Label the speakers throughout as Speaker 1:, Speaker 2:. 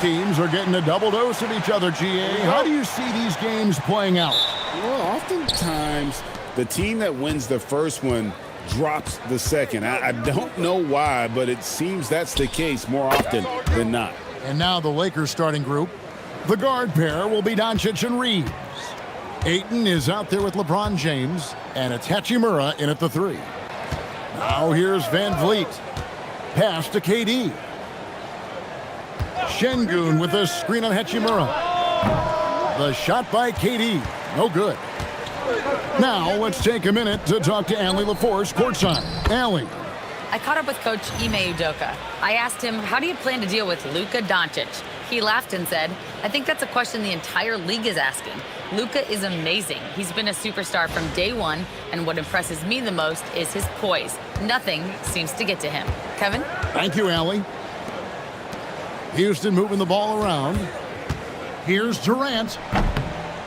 Speaker 1: teams are getting a double dose of each other, GA. How do you see these games playing out?
Speaker 2: Well, oftentimes the team that wins the first one drops the second. I don't know why, but it seems that's the case more often than not.
Speaker 1: And now the Lakers starting group. The guard pair will be Doncic and Reeves. Ayton is out there with LeBron James, and it's Hachimura in at the 3. Now here's Van Vliet. Pass to KD. Şengün with a screen on Hachimura. The shot by KD. No good. Now let's take a minute to talk to Allie LaForce courtside. Allie.
Speaker 3: I caught up with Coach Ime Udoka. I asked him, how do you plan to deal with Luka Doncic? He laughed and said, I think that's a question the entire league is asking. Luka is amazing. He's been a superstar from day one, and what impresses me the most is his poise. Nothing seems to get to him. Kevin?
Speaker 1: Thank you, Allie. Houston moving the ball around. Here's Durant.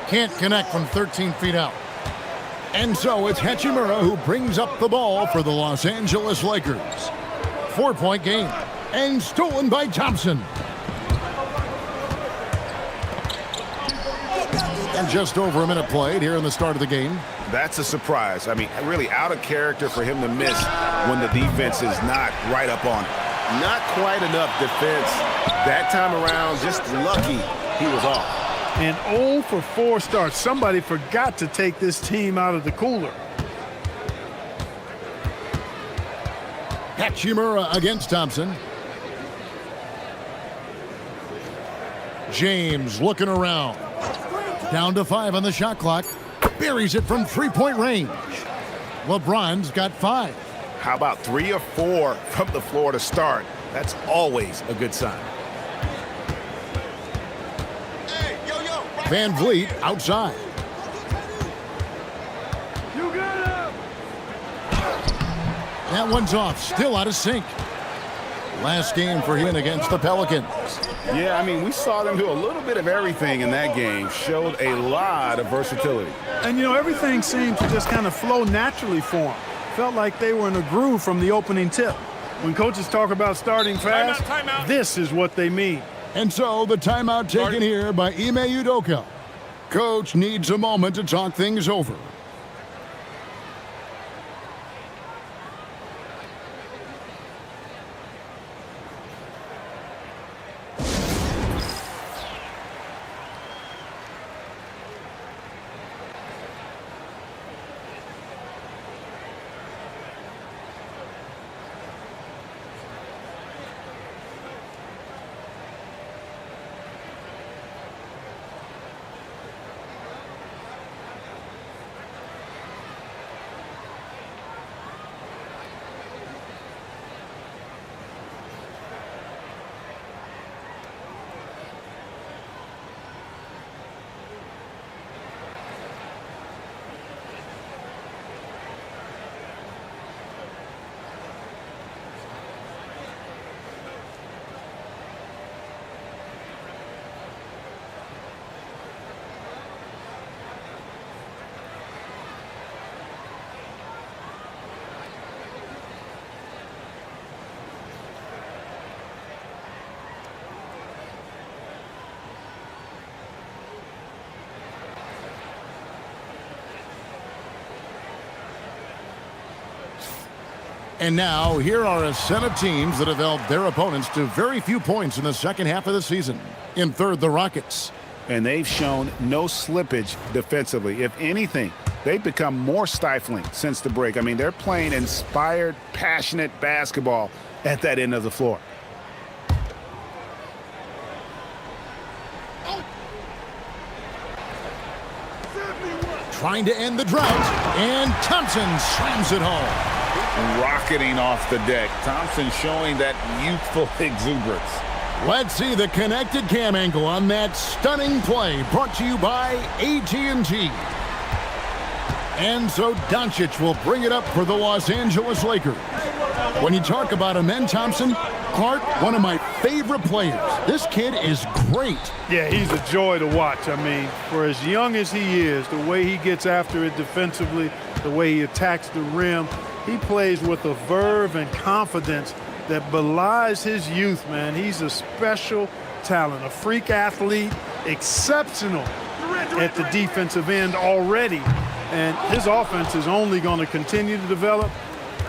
Speaker 1: Can't connect from 13 feet out. And so it's Hachimura who brings up the ball for the Los Angeles Lakers. 4-point game. And stolen by Thompson. And just over a minute played here in the start of the game.
Speaker 2: That's a surprise. I mean, really out of character for him to miss when the defense is not right up on it. Not quite enough defense that time around. Just lucky he was off.
Speaker 4: And 0 for 4 start. Somebody forgot to take this team out of the cooler.
Speaker 1: Hachimura against Thompson. James looking around. Down to 5 on the shot clock. Buries it from 3-point range. LeBron's got 5.
Speaker 2: How about 3 or 4 from the floor to start? That's always a good sign.
Speaker 1: Van Vliet outside.
Speaker 4: You got him.
Speaker 1: That one's off. Still out of sync. Last game for him against the Pelicans.
Speaker 2: Yeah, I mean, we saw them do a little bit of everything in that game. Showed a lot of versatility.
Speaker 4: And, you know, everything seemed to just kind of flow naturally for them. Felt like they were in a groove from the opening tip. When coaches talk about starting fast, timeout. This is what they mean.
Speaker 1: And so the timeout taken here by Ime Udoka. Coach needs a moment to talk things over. And now, here are a set of teams that have held their opponents to very few points in the second half of the season. In third, the Rockets.
Speaker 2: And they've shown no slippage defensively. If anything, they've become more stifling since the break. I mean, they're playing inspired, passionate basketball at that end of the floor.
Speaker 1: Trying to end the drought, and Thompson slams it home.
Speaker 2: Rocketing off the deck. Thompson showing that youthful exuberance.
Speaker 1: Let's see the connected cam angle on that stunning play, brought to you by AT&T. And so Doncic will bring it up for the Los Angeles Lakers. When you talk about Amen Thompson, Clark, one of my favorite players. This kid is great.
Speaker 4: Yeah, he's a joy to watch. I mean, for as young as he is, the way he gets after it defensively, the way he attacks the rim, he plays with a verve and confidence that belies his youth, man. He's a special talent, a freak athlete, exceptional at the defensive end already. And his offense is only going to continue to develop.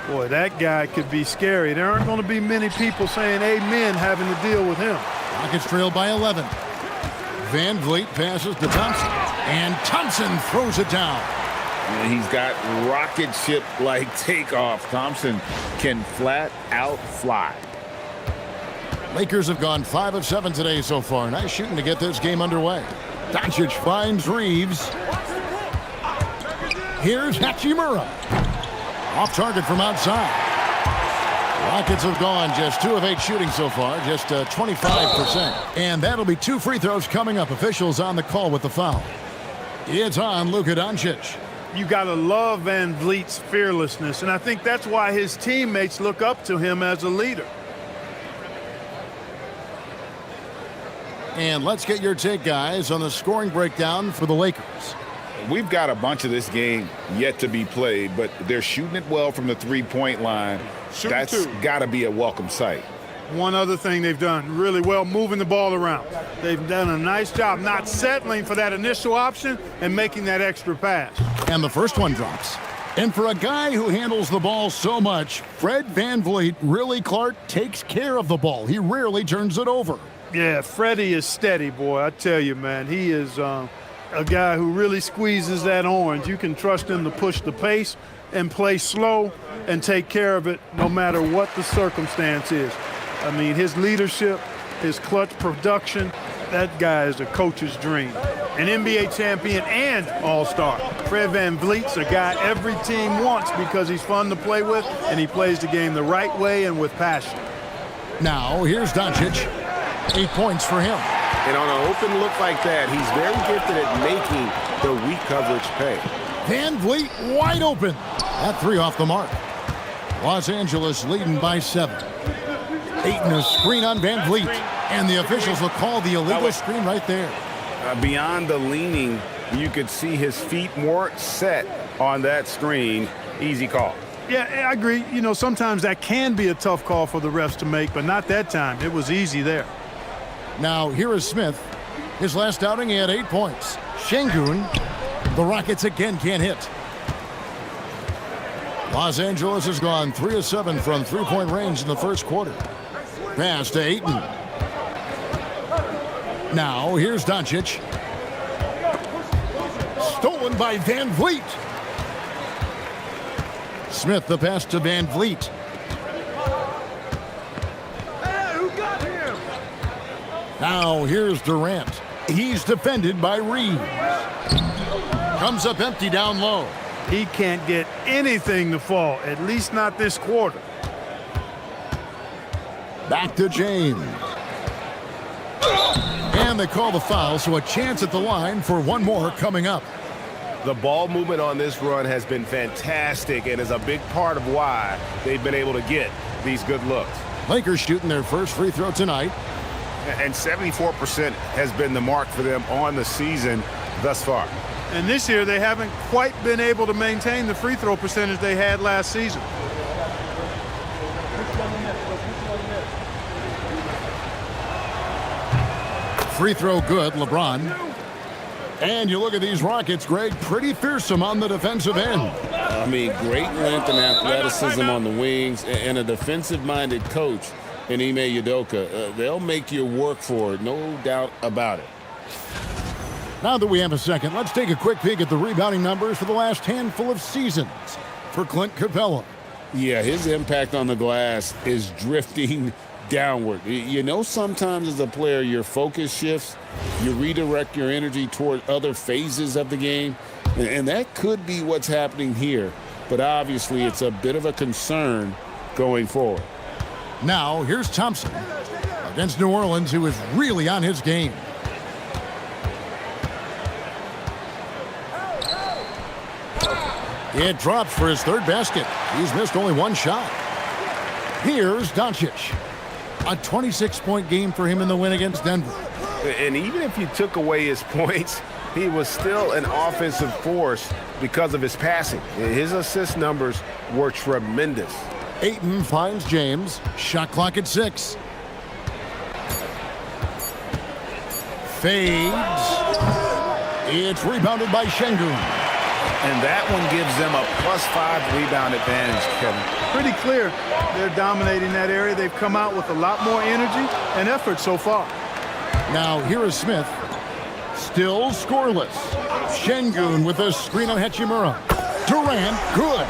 Speaker 4: Boy, that guy could be scary. There aren't going to be many people saying amen having to deal with him.
Speaker 1: Rockets trail by 11. Van Vliet passes to Thompson. And Thompson throws it down.
Speaker 2: And he's got rocket ship-like takeoff. Thompson can flat out fly.
Speaker 1: Lakers have gone 5 of 7 today so far. Nice shooting to get this game underway. Doncic finds Reeves. Here's Hachimura. Off target from outside. Rockets have gone just 2 of 8 shooting so far, just 25%. And that'll be 2 free throws coming up. Officials on the call with the foul. It's on Luka Doncic.
Speaker 4: You got to love Van Vliet's fearlessness, and I think that's why his teammates look up to him as a leader.
Speaker 1: And let's get your take, guys, on the scoring breakdown for the Lakers.
Speaker 2: We've got a bunch of this game yet to be played, but they're shooting it well from the three-point line. That's got to be a welcome sight.
Speaker 4: One other thing they've done really well, moving the ball around. They've done a nice job not settling for that initial option and making that extra pass.
Speaker 1: And the first one drops. And for a guy who handles the ball so much, Fred VanVleet, really, Clark, takes care of the ball. He rarely turns it over.
Speaker 4: Yeah, Freddie is steady, boy. I tell you, man, he is a guy who really squeezes that orange. You can trust him to push the pace and play slow and take care of it no matter what the circumstance is. I mean, his leadership, his clutch production, that guy is a coach's dream. An NBA champion and all-star. Fred VanVleet's a guy every team wants because he's fun to play with and he plays the game the right way and with passion.
Speaker 1: Now, here's Doncic. 8 points for him.
Speaker 2: And on an open look like that, he's very gifted at making the weak coverage pay.
Speaker 1: VanVleet wide open. That 3 off the mark. Los Angeles leading by 7. Ayton a screen on VanVleet. And the officials will call the illegal screen right there.
Speaker 2: Beyond the leaning, you could see his feet more set on that screen. Easy call.
Speaker 4: Yeah, I agree. You know, sometimes that can be a tough call for the refs to make, but not that time. It was easy there.
Speaker 1: Now, here is Smith. His last outing, he had 8 points. Şengün, the Rockets again can't hit. Los Angeles has gone 3 of 7 from three-point range in the first quarter. Pass to Ayton. Now, here's Doncic. Stolen by VanVleet. Smith, the pass to VanVleet.
Speaker 4: Hey, who got him?
Speaker 1: Now, here's Durant. He's defended by Reeves. Comes up empty down low.
Speaker 4: He can't get anything to fall, at least not this quarter.
Speaker 1: Back to James. And they call the foul, so a chance at the line for one more coming up.
Speaker 2: The ball movement on this run has been fantastic and is a big part of why they've been able to get these good looks.
Speaker 1: Lakers shooting their first free throw tonight.
Speaker 2: And 74% has been the mark for them on the season thus far.
Speaker 4: And this year, they haven't quite been able to maintain the free throw percentage they had last season.
Speaker 1: Free throw good, LeBron. And you look at these Rockets, Greg, pretty fearsome on the defensive end.
Speaker 5: I mean, great length and athleticism on the wings and a defensive-minded coach in Ime Udoka. They'll make you work for it, no doubt about it.
Speaker 1: Now that we have a second, let's take a quick peek at the rebounding numbers for the last handful of seasons for Clint Capella.
Speaker 5: Yeah, his impact on the glass is drifting downward. You know, sometimes as a player, your focus shifts. You redirect your energy toward other phases of the game, and that could be what's happening here. But obviously, it's a bit of a concern going forward.
Speaker 1: Now, here's Thompson against New Orleans, who is really on his game. It drops for his third basket. He's missed only one shot. Here's Doncic. A 26-point game for him in the win against Denver.
Speaker 2: And even if you took away his points, he was still an offensive force because of his passing. His assist numbers were tremendous.
Speaker 1: Ayton finds James. Shot clock at 6. Fades. It's rebounded by Şengün.
Speaker 2: And that one gives them a +5 rebound advantage, Kevin.
Speaker 4: Pretty clear they're dominating that area. They've come out with a lot more energy and effort so far.
Speaker 1: Now here is Smith. Still scoreless. Şengün with a screen on Hachimura. Durant, good.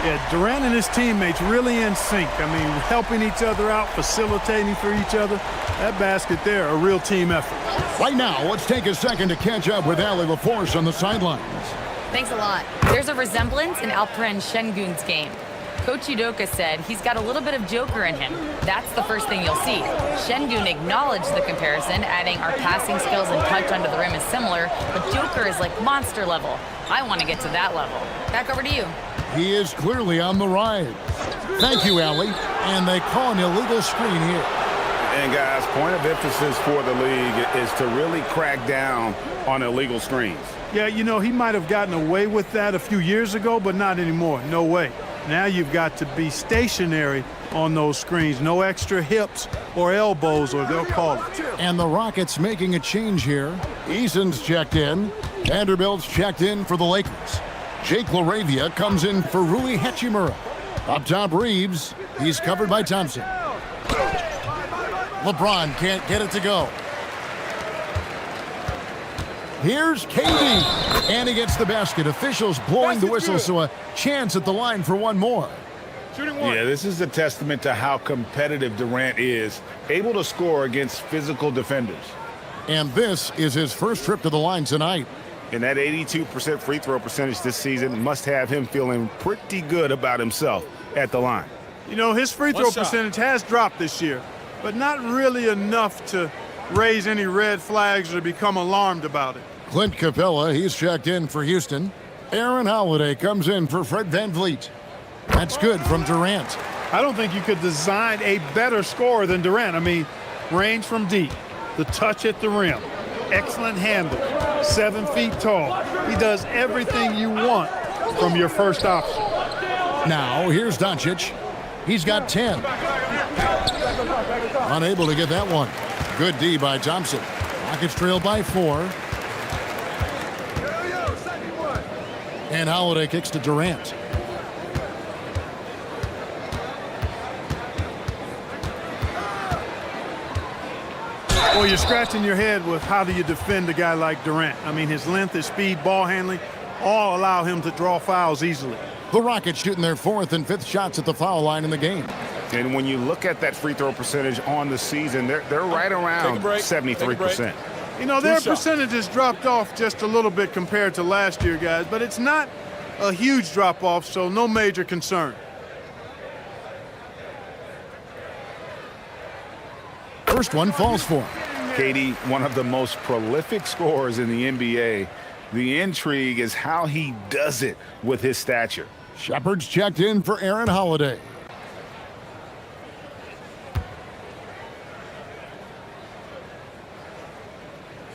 Speaker 4: Yeah, Durant and his teammates really in sync. I mean, helping each other out, facilitating for each other. That basket there, a real team effort.
Speaker 1: Right now, let's take a second to catch up with Allie LaForce on the sidelines.
Speaker 3: Thanks a lot. There's a resemblance in Alperen Şengün's game. Coach Udoka said he's got a little bit of Joker in him. That's the first thing you'll see. Şengün acknowledged the comparison, adding our passing skills and touch under the rim is similar, but Joker is like monster level. I want to get to that level. Back over to you.
Speaker 1: He is clearly on the rise. Thank you, Allie. And they call an illegal screen here.
Speaker 2: And guys, point of emphasis for the league is to really crack down on illegal screens.
Speaker 4: Yeah, you know, he might have gotten away with that a few years ago, but not anymore. No way. Now you've got to be stationary on those screens. No extra hips or elbows, or they'll call it.
Speaker 1: And the Rockets making a change here. Eason's checked in. Vanderbilt's checked in for the Lakers. Jake LaRavia comes in for Rui Hachimura. Up top, Reeves. He's covered by Thompson. LeBron can't get it to go. Here's KD. And he gets the basket. Officials blowing the whistle, so a chance at the line for one more.
Speaker 2: Yeah, this is a testament to how competitive Durant is, able to score against physical defenders.
Speaker 1: And this is his first trip to the line tonight.
Speaker 2: And that 82% free throw percentage this season must have him feeling pretty good about himself at the line.
Speaker 4: You know, his free throw percentage has dropped this year, but not really enough to raise any red flags or become alarmed about it.
Speaker 1: Clint Capella, he's checked in for Houston. Aaron Holiday comes in for Fred VanVleet. That's good from Durant.
Speaker 4: I don't think you could design a better scorer than Durant. I mean, range from deep, the touch at the rim, excellent handle, 7 feet tall. He does everything you want from your first option.
Speaker 1: Now, here's Doncic. He's got 10. Unable to get that one. Good D by Thompson. Rockets trail by 4. And Holiday kicks to Durant.
Speaker 4: Well, you're scratching your head with how do you defend a guy like Durant. I mean, his length, his speed, ball handling, all allow him to draw fouls easily.
Speaker 1: The Rockets shooting their 4th and 5th shots at the foul line in the game.
Speaker 2: And when you look at that free throw percentage on the season, they're right around 73%.
Speaker 4: You know, their percentages dropped off just a little bit compared to last year, guys, but it's not a huge drop-off, so no major concern.
Speaker 1: First one falls for him.
Speaker 2: KD, one of the most prolific scorers in the NBA. The intrigue is how he does it with his stature.
Speaker 1: Shepard's checked in for Aaron Holiday.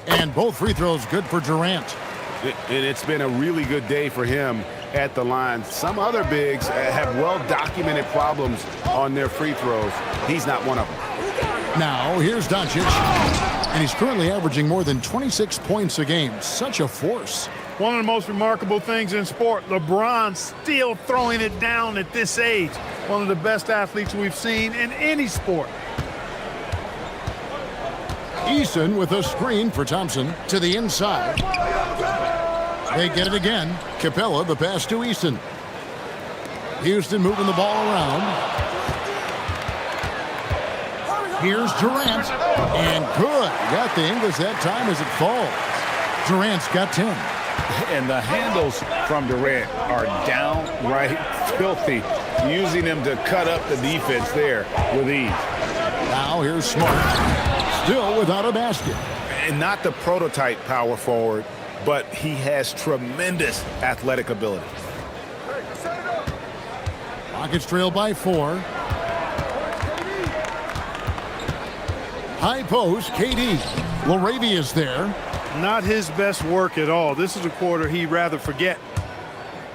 Speaker 1: And both free throws good for Durant.
Speaker 2: And it's been a really good day for him at the line. Some other bigs have well-documented problems on their free throws. He's not one of them.
Speaker 1: Now, here's Doncic. And he's currently averaging more than 26 points a game. Such a force.
Speaker 4: One of the most remarkable things in sport, LeBron still throwing it down at this age. One of the best athletes we've seen in any sport.
Speaker 1: Eason with a screen for Thompson to the inside. They get it again. Capella, the pass to Eason. Houston moving the ball around. Here's Durant. And good. Got the English that time as it falls. Durant's got 10.
Speaker 2: And the handles from Durant are downright filthy, using them to cut up the defense there with ease.
Speaker 1: Now here's Smart. Still without a basket.
Speaker 2: And not the prototype power forward, but he has tremendous athletic ability.
Speaker 1: Rockets trail by 4. High post, KD. LaRavia's there.
Speaker 4: Not his best work at all. This is a quarter he'd rather forget.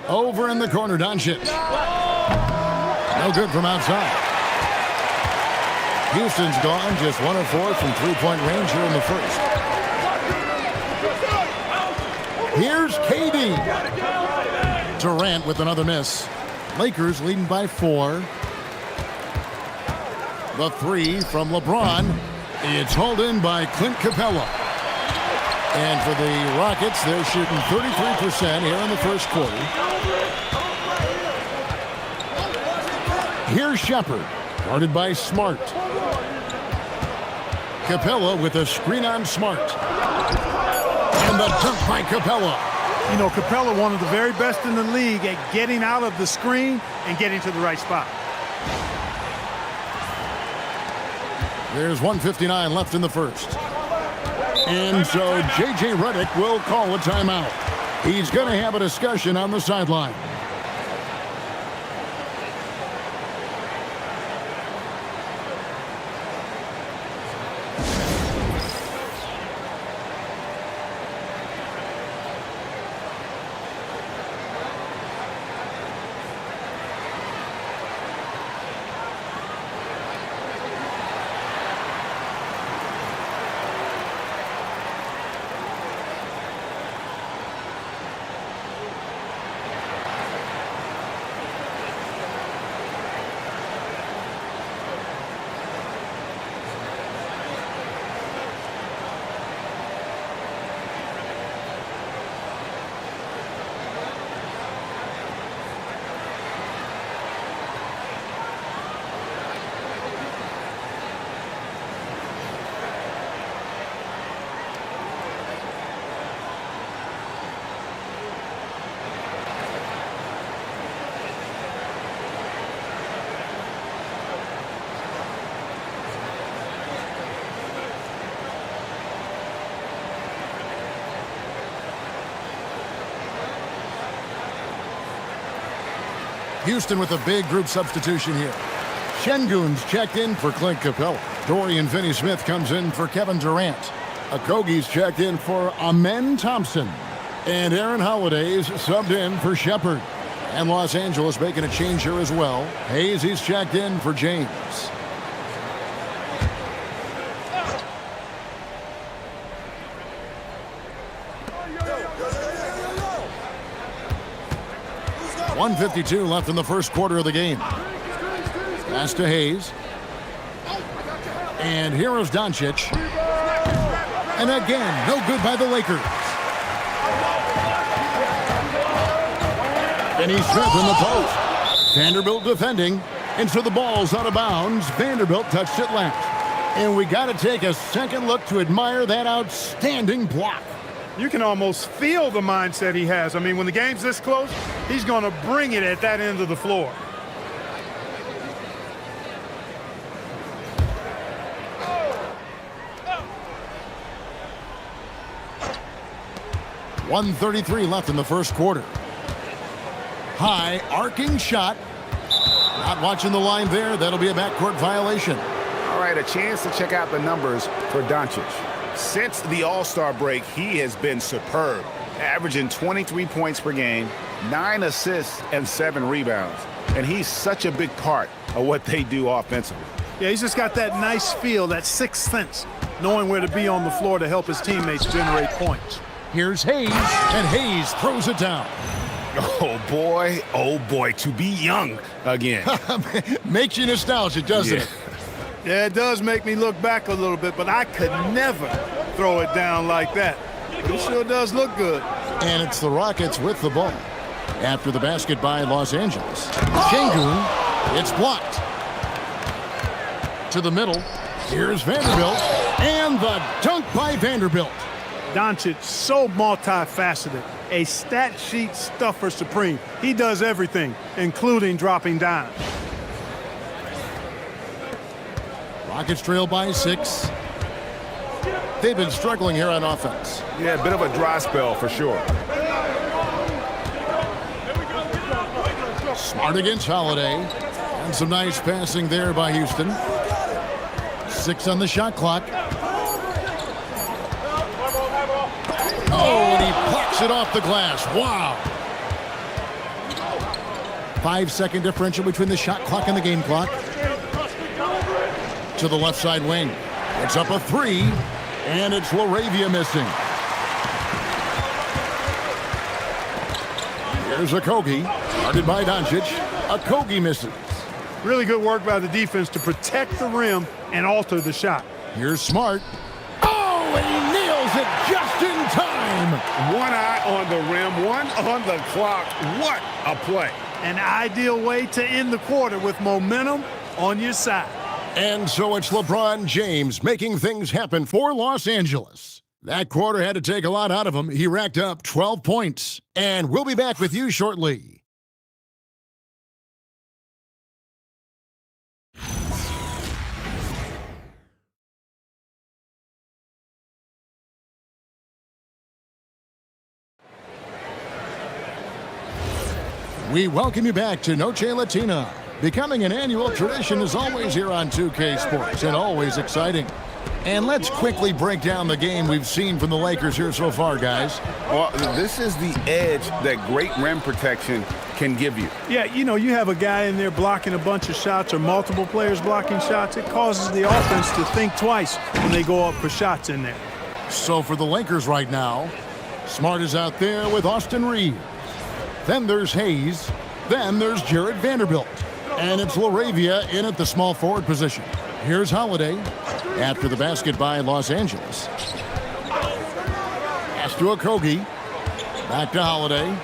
Speaker 1: Over in the corner, Doncic. No good from outside. Houston's gone just 1 of 4 from three-point range here in the first. three. Durant with another miss. Lakers leading by 4. The three from LeBron. It's hauled in by Clint Capella. And for the Rockets, they're shooting 33% here in the first quarter. Here's Shepard, guarded by Smart. Capella with a screen on Smart. And the dunk by Capella.
Speaker 4: You know, Capella, one of the very best in the league at getting out of the screen and getting to the right spot.
Speaker 1: There's 1:59 left in the first. And so J.J. Redick will call a timeout. He's going to have a discussion on the sideline. Houston with a big group substitution here. Şengün's checked in for Clint Capella. Dorian Finney-Smith comes in for Kevin Durant. Okogie's checked in for Amen Thompson. And Aaron Holiday's subbed in for Shepard. And Los Angeles making a change here as well. Hayes, he's checked in for James. .152 left in the first quarter of the game. Pass to Hayes. And here is Doncic. And again, no good by the Lakers. Finney-Smith in the post. Vanderbilt defending. And so the ball's out of bounds. Vanderbilt touched it last. And we got to take a second look to admire that outstanding block.
Speaker 4: You can almost feel the mindset he has. I mean, when the game's this close, he's going to bring it at that end of the floor.
Speaker 1: .133 left in the first quarter. High arcing shot. Not watching the line there. That'll be a backcourt violation.
Speaker 2: All right, a chance to check out the numbers for Doncic. Since the All-Star break, he has been superb, averaging 23 points per game, 9 assists, and 7 rebounds. And he's such a big part of what they do offensively.
Speaker 4: Yeah, he's just got that nice feel, that sixth sense, knowing where to be on the floor to help his teammates generate points.
Speaker 1: Here's Hayes, and Hayes throws it down.
Speaker 2: Oh, boy, to be young again.
Speaker 1: Makes you nostalgic, doesn't it?
Speaker 4: Yeah, it does make me look back a little bit, but I could never throw it down like that. But it sure does look good.
Speaker 1: And it's the Rockets with the ball. After the basket by Los Angeles. Şengün, it's blocked. To the middle, here's Vanderbilt, and the dunk by Vanderbilt.
Speaker 4: Doncic, so multifaceted, a stat sheet stuffer supreme. He does everything, including dropping dimes.
Speaker 1: Rockets trail by 6. They've been struggling here on offense.
Speaker 2: Yeah, a bit of a dry spell for sure.
Speaker 1: Smart against Holiday. And some nice passing there by Houston. 6 on the shot clock. Oh, and he plucks it off the glass. Wow. 5-second differential between the shot clock and the game clock. To the left side wing. It's up a 3, and it's LaRavia missing. Here's Okogie, guarded by Doncic. Okogie misses.
Speaker 4: Really good work by the defense to protect the rim and alter the shot.
Speaker 1: Here's Smart. Oh, and he nails it just in time.
Speaker 2: One eye on the rim, one on the clock. What a play.
Speaker 4: An ideal way to end the quarter with momentum on your side.
Speaker 1: And so it's LeBron James making things happen for Los Angeles. That quarter had to take a lot out of him. He racked up 12 points. And we'll be back with you shortly. We welcome you back to Noche Latina. Becoming an annual tradition is always here on 2K Sports and always exciting. And let's quickly break down the game we've seen from the Lakers here so far, guys.
Speaker 2: Well, this is the edge that great rim protection can give you.
Speaker 4: Yeah, you have a guy in there blocking a bunch of shots or multiple players blocking shots. It causes the offense to think twice when they go up for shots in there.
Speaker 1: So for the Lakers right now, Smart is out there with Austin Reeves. Then there's Hayes. Then there's Jared Vanderbilt. And it's LaRavia in at the small forward position. Here's Holiday after the basket by Los Angeles. Pass to Okogie. Back to Holiday.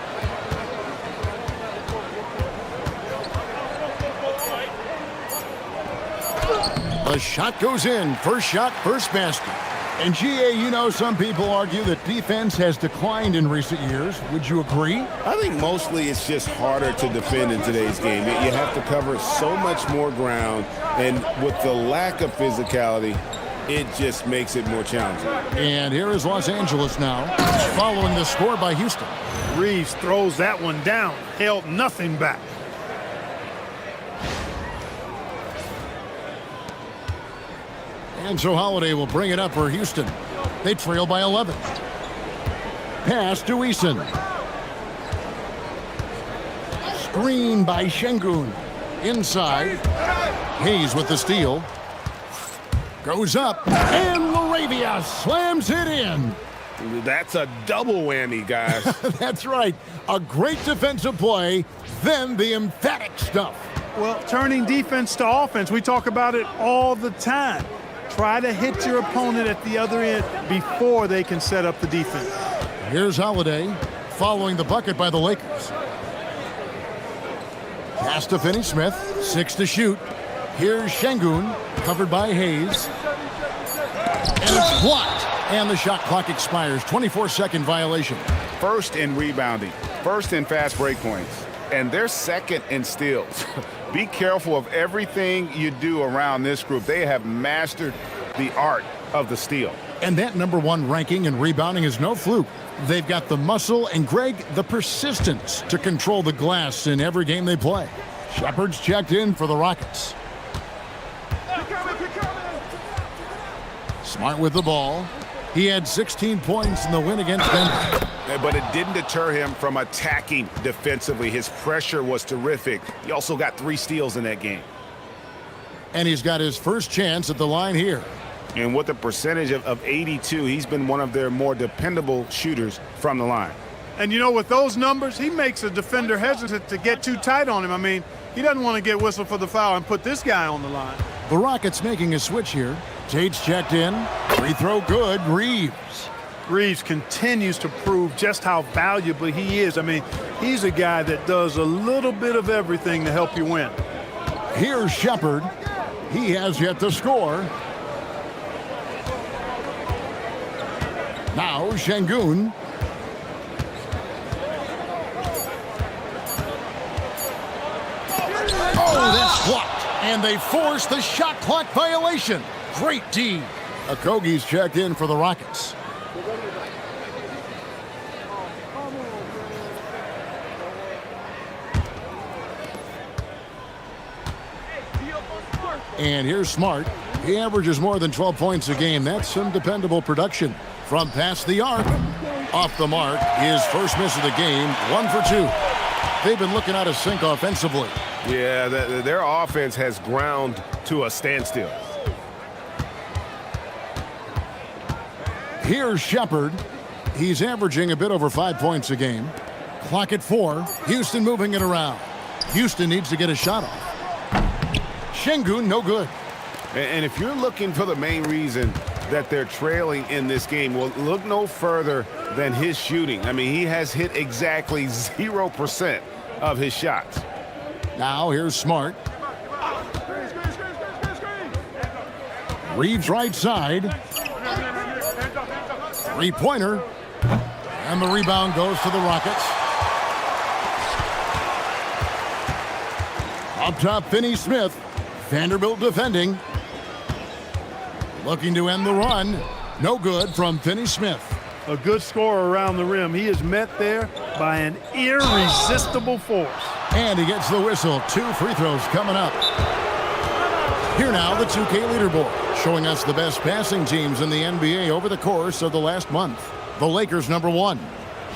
Speaker 1: The shot goes in. First shot, first basket. And GA, some people argue that defense has declined in recent years. Would you agree?
Speaker 2: I think mostly it's just harder to defend in today's game. You have to cover so much more ground, and with the lack of physicality, it just makes it more challenging.
Speaker 1: And here is Los Angeles now, following the score by Houston.
Speaker 4: Reeves throws that one down, held nothing back.
Speaker 1: And so Holiday will bring it up for Houston. They trail by 11. Pass to Eason. Screen by Şengün. Inside. Hayes with the steal. Goes up. And LaRavia slams it in.
Speaker 2: That's a double whammy, guys.
Speaker 1: That's right. A great defensive play, then the emphatic stuff.
Speaker 4: Well, turning defense to offense, we talk about it all the time. Try to hit your opponent at the other end before they can set up the defense.
Speaker 1: Here's Holiday following the bucket by the Lakers. Pass to Finney-Smith, 6 to shoot. Here's Şengün, covered by Hayes. And it's blocked. And the shot clock expires. 24-second violation.
Speaker 2: First in rebounding, first in fast break points, and they're second in steals. Be careful of everything you do around this group. They have mastered the art of the steal.
Speaker 1: And that #1 ranking in rebounding is no fluke. They've got the muscle and, Greg, the persistence to control the glass in every game they play. Shepard's checked in for the Rockets. Smart with the ball. He had 16 points in the win against Denver.
Speaker 2: But it didn't deter him from attacking defensively. His pressure was terrific. He also got 3 steals in that game.
Speaker 1: And he's got his first chance at the line here.
Speaker 2: And with a percentage of 82, he's been one of their more dependable shooters from the line.
Speaker 4: And with those numbers, he makes a defender hesitant to get too tight on him. I mean, he doesn't want to get whistled for the foul and put this guy on the line.
Speaker 1: The Rockets making a switch here. Tate's checked in. Free throw good. Reeves.
Speaker 4: Reeves continues to prove just how valuable he is. I mean, he's a guy that does a little bit of everything to help you win.
Speaker 1: Here's Shepard. He has yet to score. Now Şengün. Oh, that's blocked. And they force the shot clock violation. Great D. Okogie's checked in for the Rockets. And here's Smart. He averages more than 12 points a game. That's some dependable production. From past the arc, off the mark, his first miss of the game, 1 for 2. They've been looking out of sync offensively.
Speaker 2: Yeah, their offense has ground to a standstill.
Speaker 1: Here's Shepard. He's averaging a bit over 5 points a game. Clock at 4. Houston moving it around. Houston needs to get a shot off. Şengün, no good.
Speaker 2: And if you're looking for the main reason that they're trailing in this game, well, look no further than his shooting. I mean, he has hit exactly 0% of his shots.
Speaker 1: Now here's Smart. Reeves right side. Three-pointer. And the rebound goes to the Rockets. Up top, Finney-Smith. Vanderbilt defending. Looking to end the run. No good from Finney-Smith.
Speaker 4: A good scorer around the rim. He is met there by an irresistible force.
Speaker 1: And he gets the whistle. 2 free throws coming up. Here now, the 2K leaderboard, showing us the best passing teams in the NBA over the course of the last month. The Lakers, number 1.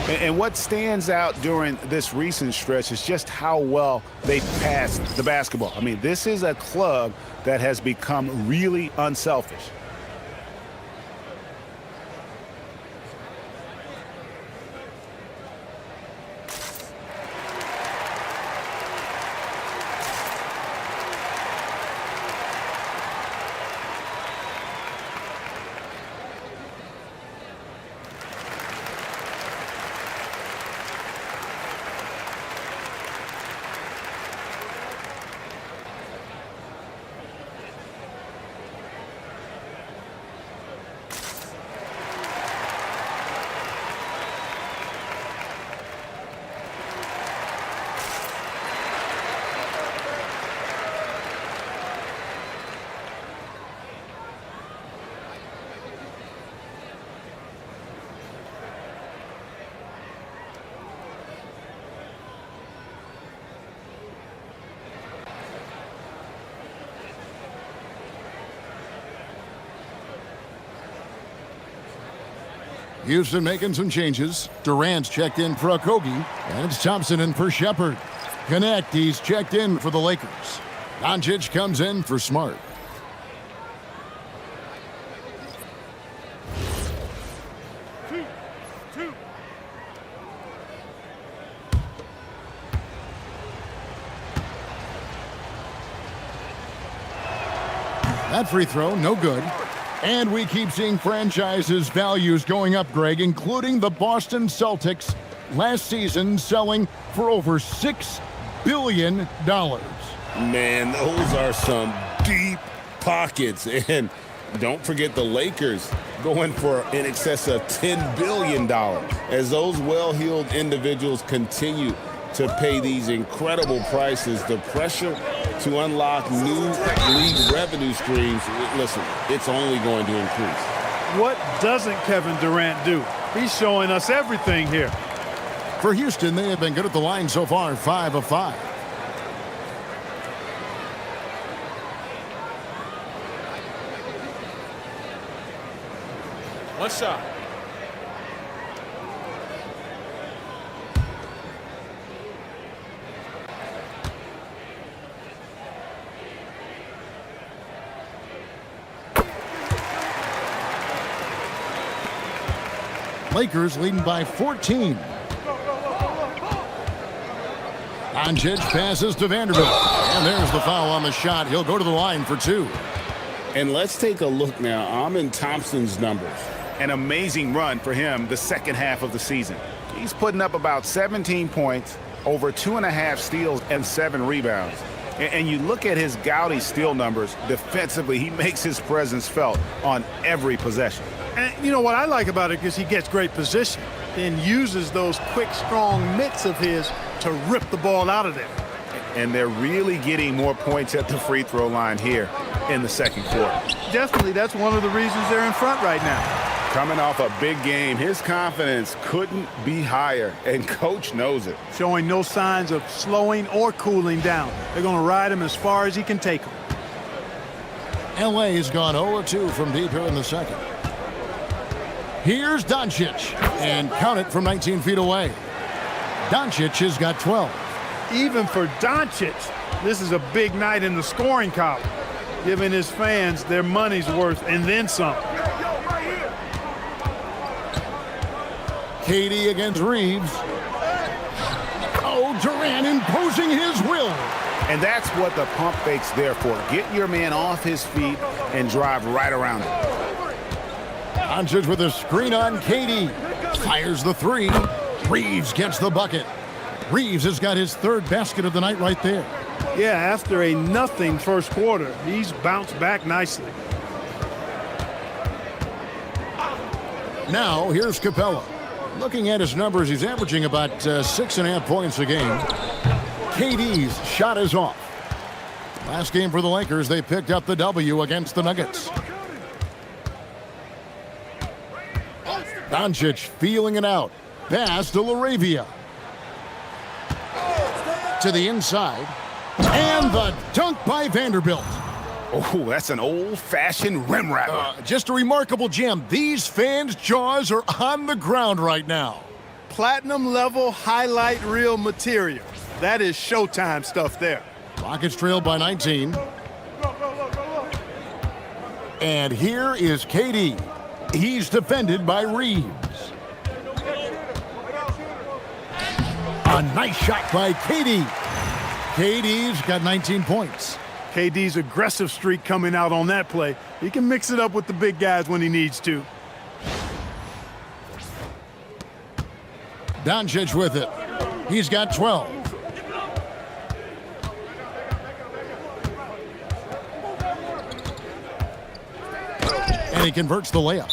Speaker 2: And what stands out during this recent stretch is just how well they passed the basketball. I mean, this is a club that has become really unselfish.
Speaker 1: Houston making some changes. Durant's checked in for Okogie, and it's Thompson in for Shepherd. Connect, he's checked in for the Lakers. Doncic comes in for Smart. That free throw, no good. And we keep seeing franchises' values going up, Greg, including the Boston Celtics last season selling for over $6 billion.
Speaker 5: Man, those are some deep pockets. And don't forget the Lakers going for in excess of $10 billion. As those well-heeled individuals continue to pay these incredible prices, the pressure to unlock new league revenue streams, listen, it's only going to increase.
Speaker 4: What doesn't Kevin Durant do? He's showing us everything here.
Speaker 1: For Houston, they have been good at the line so far, 5 of 5.
Speaker 6: One shot.
Speaker 1: Lakers leading by 14. Doncic passes to Vanderbilt. And there's the foul on the shot. He'll go to the line for 2.
Speaker 5: And let's take a look now. Amen Thompson's numbers.
Speaker 2: An amazing run for him the second half of the season. He's putting up about 17 points, over 2.5 steals, and 7 rebounds. And you look at his gaudy steal numbers defensively, he makes his presence felt on every possession.
Speaker 4: And you know what I like about it is he gets great position and uses those quick, strong mitts of his to rip the ball out of there.
Speaker 2: And they're really getting more points at the free throw line here in the second quarter.
Speaker 4: Definitely, that's one of the reasons they're in front right now.
Speaker 2: Coming off a big game, his confidence couldn't be higher, and Coach knows it.
Speaker 4: Showing no signs of slowing or cooling down. They're going to ride him as far as he can take him.
Speaker 1: LA's gone 0-2 from deep here in the second. Here's Doncic, and count it from 19 feet away. Doncic has got 12.
Speaker 4: Even for Doncic, this is a big night in the scoring column, giving his fans their money's worth and then some.
Speaker 1: Katie against Reeves. go. Durant imposing his will.
Speaker 2: And that's what the pump fake's there for. Get your man off his feet and drive right around him.
Speaker 1: Doncic with a screen on KD. Fires the three. Reeves gets the bucket. Reeves has got his third basket of the night right there.
Speaker 4: Yeah, after a nothing first quarter, he's bounced back nicely.
Speaker 1: Now, here's Capella. Looking at his numbers, he's averaging about 6.5 points a game. KD's shot is off. Last game for the Lakers, they picked up the W against the Nuggets. Doncic feeling it out. Pass to LaRavia. To the inside. And the dunk by Vanderbilt.
Speaker 2: Oh, that's an old-fashioned rim wrapper.
Speaker 1: Just a remarkable jam. These fans' jaws are on the ground right now.
Speaker 4: Platinum level highlight reel material. That is Showtime stuff there.
Speaker 1: Rockets trailed by 19. And here is KD. He's defended by Reeves. A nice shot by KD. KD's got 19 points.
Speaker 4: KD's aggressive streak coming out on that play. He can mix it up with the big guys when he needs to.
Speaker 1: Doncic with it. He's got 12. And he converts the layup.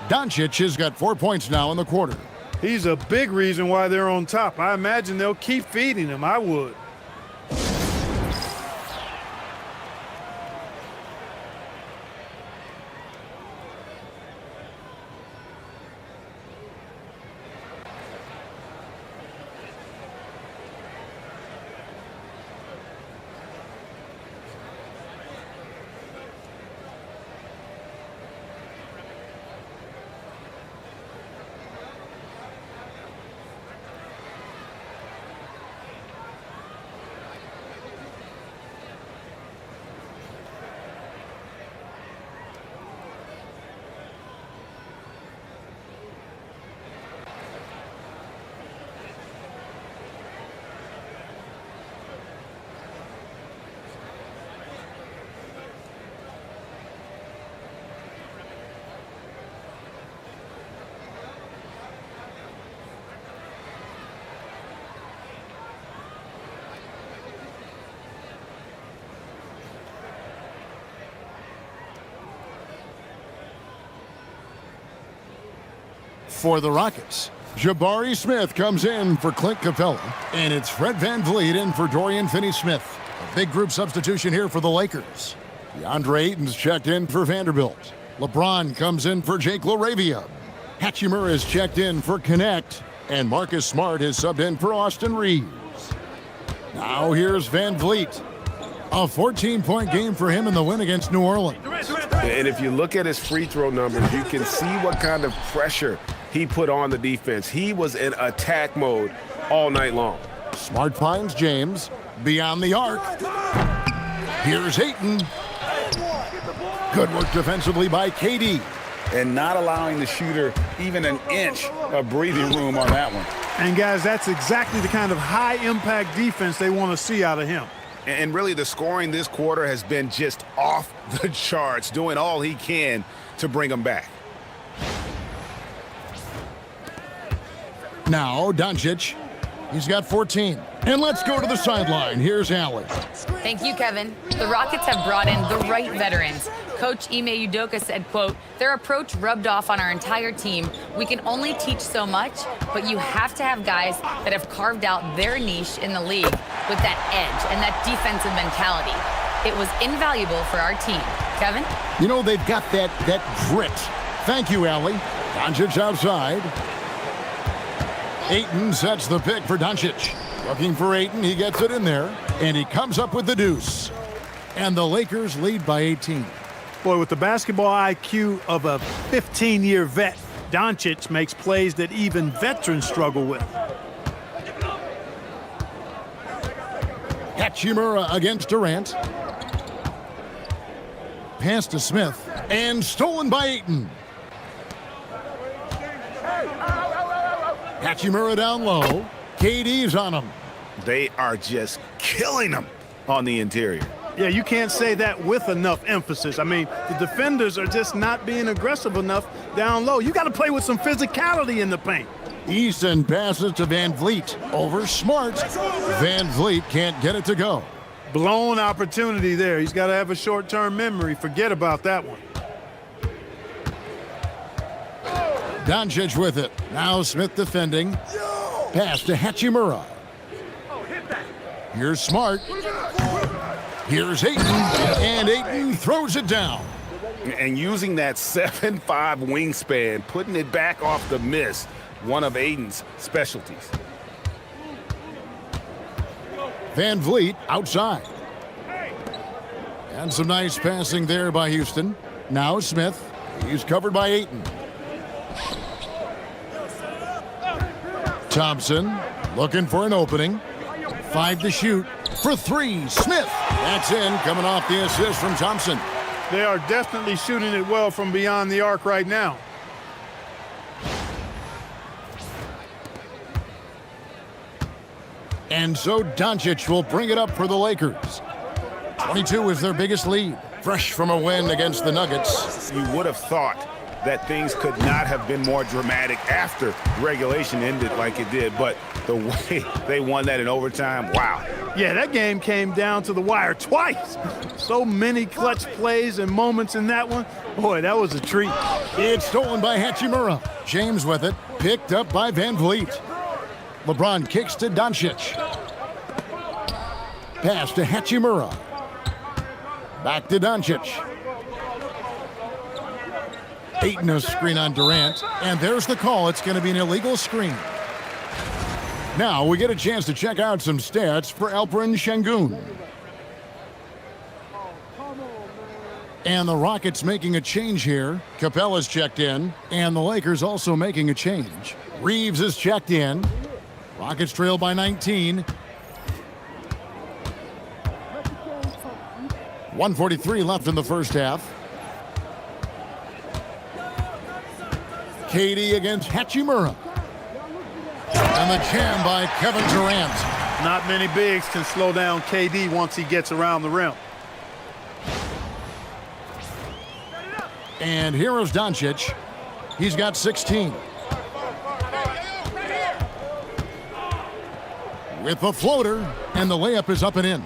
Speaker 1: Doncic has got 4 points now in the quarter.
Speaker 4: He's a big reason why they're on top. I imagine they'll keep feeding him. I would.
Speaker 1: For the Rockets, Jabari Smith comes in for Clint Capella, and it's Fred VanVleet in for Dorian Finney-Smith. A big group substitution here for the Lakers. DeAndre Ayton's checked in for Vanderbilt. LeBron comes in for Jake LaRavia. Hachimura is checked in for Connect, and Marcus Smart is subbed in for Austin Reeves. Now here's VanVleet. A 14-point game for him in the win against New Orleans.
Speaker 2: And if you look at his free throw numbers, you can see what kind of pressure he put on the defense. He was in attack mode all night long.
Speaker 1: Smart finds James beyond the arc. Here's Ayton. Good work defensively by KD.
Speaker 6: And not allowing the shooter even an inch of breathing room on that one.
Speaker 4: And guys, that's exactly the kind of high-impact defense they want to see out of him.
Speaker 2: And really, the scoring this quarter has been just off the charts, doing all he can to bring them back.
Speaker 1: Now, Doncic. He's got 14. And let's go to the sideline. Here's Allie.
Speaker 3: Thank you, Kevin. The Rockets have brought in the right veterans. Coach Ime Udoka said, quote, "Their approach rubbed off on our entire team. We can only teach so much, but you have to have guys that have carved out their niche in the league with that edge and that defensive mentality. It was invaluable for our team." Kevin?
Speaker 1: You know, they've got that grit. Thank you, Allie. Doncic outside. Ayton sets the pick for Doncic. Looking for Ayton, he gets it in there, and he comes up with the deuce. And the Lakers lead by 18.
Speaker 4: Boy, with the basketball IQ of a 15-year vet, Doncic makes plays that even veterans struggle with.
Speaker 1: Hachimura against Durant. Pass to Smith, and stolen by Ayton. Hachimura down low. KD's on him.
Speaker 2: They are just killing them on the interior.
Speaker 4: Yeah, you can't say that with enough emphasis. I mean, the defenders are just not being aggressive enough down low. You got to play with some physicality in the paint.
Speaker 1: Easton passes to Van Vliet. Over Smart. Van Vliet can't get it to go.
Speaker 4: Blown opportunity there. He's got to have a short-term memory. Forget about that one.
Speaker 1: Doncic with it. Now Smith defending. Pass to Hachimura. Here's Smart. Here's Ayton. And Ayton throws it down.
Speaker 2: And using that 7'5 wingspan, putting it back off the miss, one of Ayton's specialties.
Speaker 1: Van Vliet outside. And some nice passing there by Houston. Now Smith. He's covered by Ayton. Thompson looking for an opening. 5 to shoot for 3. Smith. That's in, coming off the assist from Thompson.
Speaker 4: They are definitely shooting it well from beyond the arc right now.
Speaker 1: And so Doncic will bring it up for the Lakers. 22 is their biggest lead. Fresh from a win against the Nuggets.
Speaker 2: You would have thought that things could not have been more dramatic after regulation ended like it did, but the way they won that in overtime, wow.
Speaker 4: Yeah, that game came down to the wire twice. So many clutch plays and moments in that one. Boy, that was a treat.
Speaker 1: It's stolen by Hachimura. James with it, picked up by Van Vliet. LeBron kicks to Doncic. Pass to Hachimura. Back to Doncic. Ayton a screen on Durant, and there's the call. It's going to be an illegal screen. Now we get a chance to check out some stats for Alperen Şengün. And the Rockets making a change here. Capella's checked in, and the Lakers also making a change. Reeves is checked in. Rockets trail by 19. 1:43 left in the first half. KD against Hachimura. And the jam by Kevin Durant.
Speaker 4: Not many bigs can slow down KD once he gets around the rim.
Speaker 1: And here is Doncic. He's got 16. With the floater, and the layup is up and in.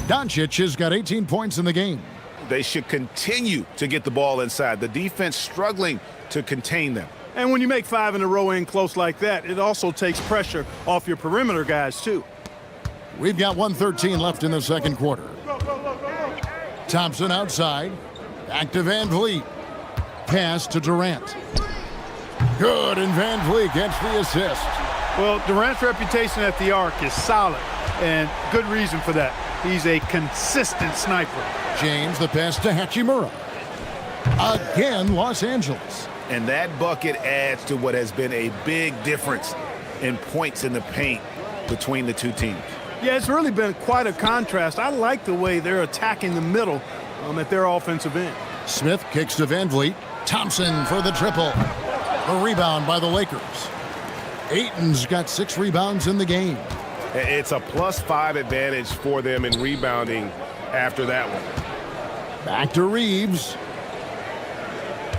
Speaker 1: Doncic has got 18 points in the game.
Speaker 2: They should continue to get the ball inside. The defense struggling to contain them.
Speaker 4: And when you make 5 in a row in close like that, it also takes pressure off your perimeter guys, too.
Speaker 1: We've got 1:13 left in the second quarter. Thompson outside. Back to Van Vliet. Pass to Durant. Good, and Van Vliet gets the assist.
Speaker 4: Well, Durant's reputation at the arc is solid, and good reason for that. He's a consistent sniper.
Speaker 1: James, the pass to Hachimura. Again, Los Angeles.
Speaker 2: And that bucket adds to what has been a big difference in points in the paint between the two teams.
Speaker 4: Yeah, it's really been quite a contrast. I like the way they're attacking the middle at their offensive end.
Speaker 1: Smith kicks to Van Vliet. Thompson for the triple. A rebound by the Lakers. Ayton's got 6 rebounds in the game.
Speaker 2: It's a +5 advantage for them in rebounding after that one.
Speaker 1: Back to Reeves.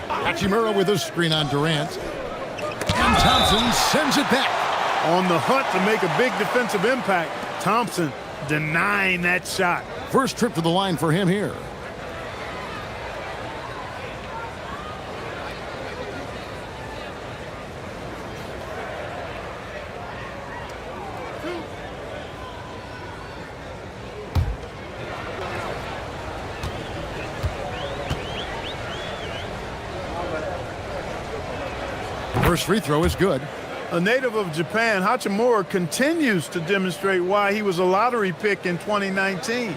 Speaker 1: Hachimura with a screen on Durant. And Thompson sends it back.
Speaker 4: On the hunt to make a big defensive impact. Thompson denying that shot.
Speaker 1: First trip to the line for him here. First free throw is good.
Speaker 4: A native of Japan, Hachimura continues to demonstrate why he was a lottery pick in 2019.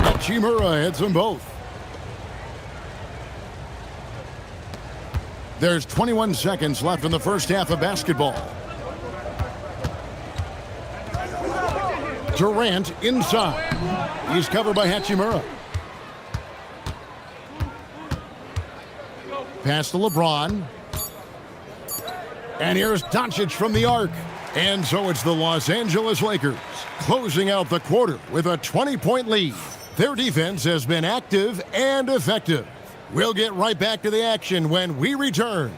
Speaker 1: Hachimura hits them both. There's 21 seconds left in the first half of basketball. Durant inside. He's covered by Hachimura. Pass to LeBron. And here's Doncic from the arc. And so it's the Los Angeles Lakers closing out the quarter with a 20-point lead. Their defense has been active and effective. We'll get right back to the action when we return.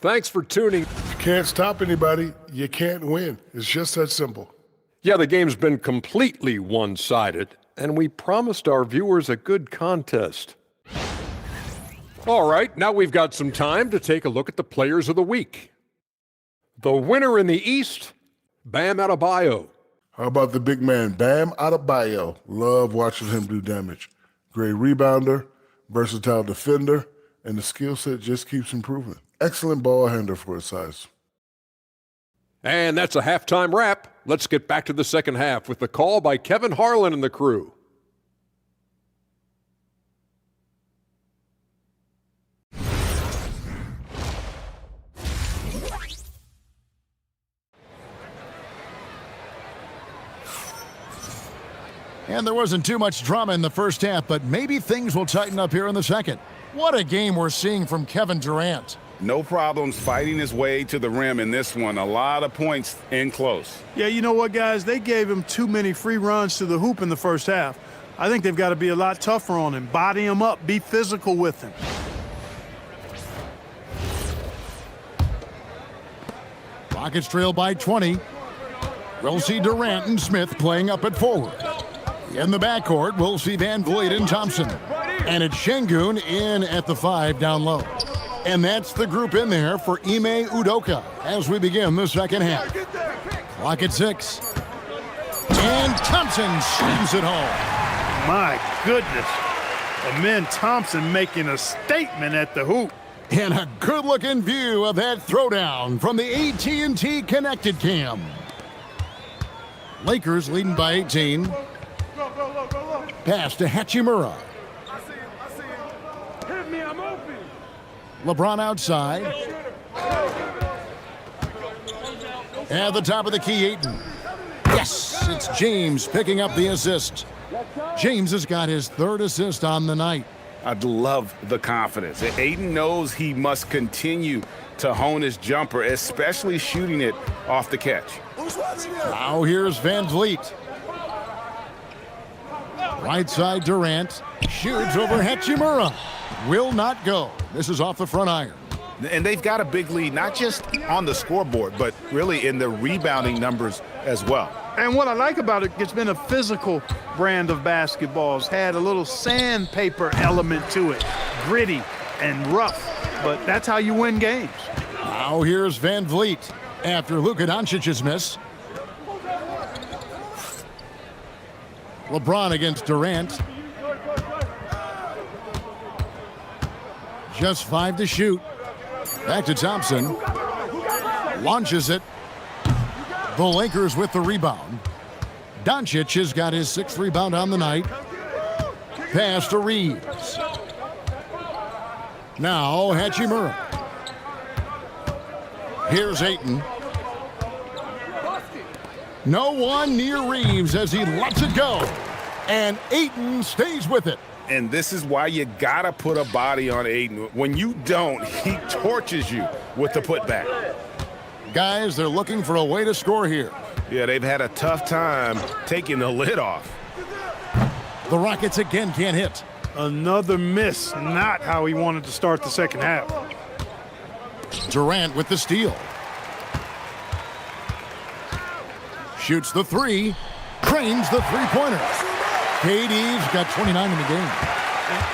Speaker 7: Thanks for tuning.
Speaker 8: You can't stop anybody. You can't win. It's just that simple.
Speaker 7: Yeah, the game's been completely one-sided, and we promised our viewers a good contest. All right, now we've got some time to take a look at the players of the week. The winner in the East, Bam Adebayo.
Speaker 8: How about the big man, Bam Adebayo? Love watching him do damage. Great rebounder, versatile defender, and the skill set just keeps improving. Excellent ball handler for his size.
Speaker 7: And that's a halftime wrap. Let's get back to the second half with the call by Kevin Harlan and the crew.
Speaker 1: And there wasn't too much drama in the first half, but maybe things will tighten up here in the second. What a game we're seeing from Kevin Durant.
Speaker 2: No problems fighting his way to the rim in this one. A lot of points in close.
Speaker 4: Yeah, you know what, guys? They gave him too many free runs to the hoop in the first half. I think they've got to be a lot tougher on him. Body him up. Be physical with him.
Speaker 1: Rockets trail by 20. We'll see Durant and Smith playing up at forward. In the backcourt, we'll see Van Vliet and Thompson. And it's Şengün in at the 5 down low. And that's the group in there for Ime Udoka as we begin the second half. Clock at 6. And Thompson slams it home.
Speaker 4: My goodness. Amen Thompson making a statement at the hoop.
Speaker 1: And a good-looking view of that throwdown from the AT&T Connected Cam. Lakers leading by 18. Pass to Hachimura. LeBron outside. At the top of the key, Ayton. Yes, it's James picking up the assist. James has got his 3rd assist on the night.
Speaker 2: I love the confidence. Ayton knows he must continue to hone his jumper, especially shooting it off the catch.
Speaker 1: Now here's Van Vliet. Right side Durant. Shoots over Hachimura. Will not go. This is off the front iron.
Speaker 2: And they've got a big lead, not just on the scoreboard, but really in the rebounding numbers as well.
Speaker 4: And what I like about it, it's been a physical brand of basketball. It's had a little sandpaper element to it. Gritty and rough, but that's how you win games.
Speaker 1: Now here's Van Vliet after Luka Doncic's miss. LeBron against Durant. Just 5 to shoot. Back to Thompson. Launches it. The Lakers with the rebound. Doncic has got his 6th rebound on the night. Pass to Reeves. Now Hachimura. Here's Ayton. No one near Reeves as he lets it go. And Ayton stays with it.
Speaker 2: And this is why you gotta put a body on Ayton. When you don't, he torches you with the putback.
Speaker 1: Guys, they're looking for a way to score here.
Speaker 2: Yeah, they've had a tough time taking the lid off.
Speaker 1: The Rockets again can't hit.
Speaker 4: Another miss, not how he wanted to start the second half.
Speaker 1: Durant with the steal. Shoots the 3. Trains the 3-pointer. KD's got 29 in the game.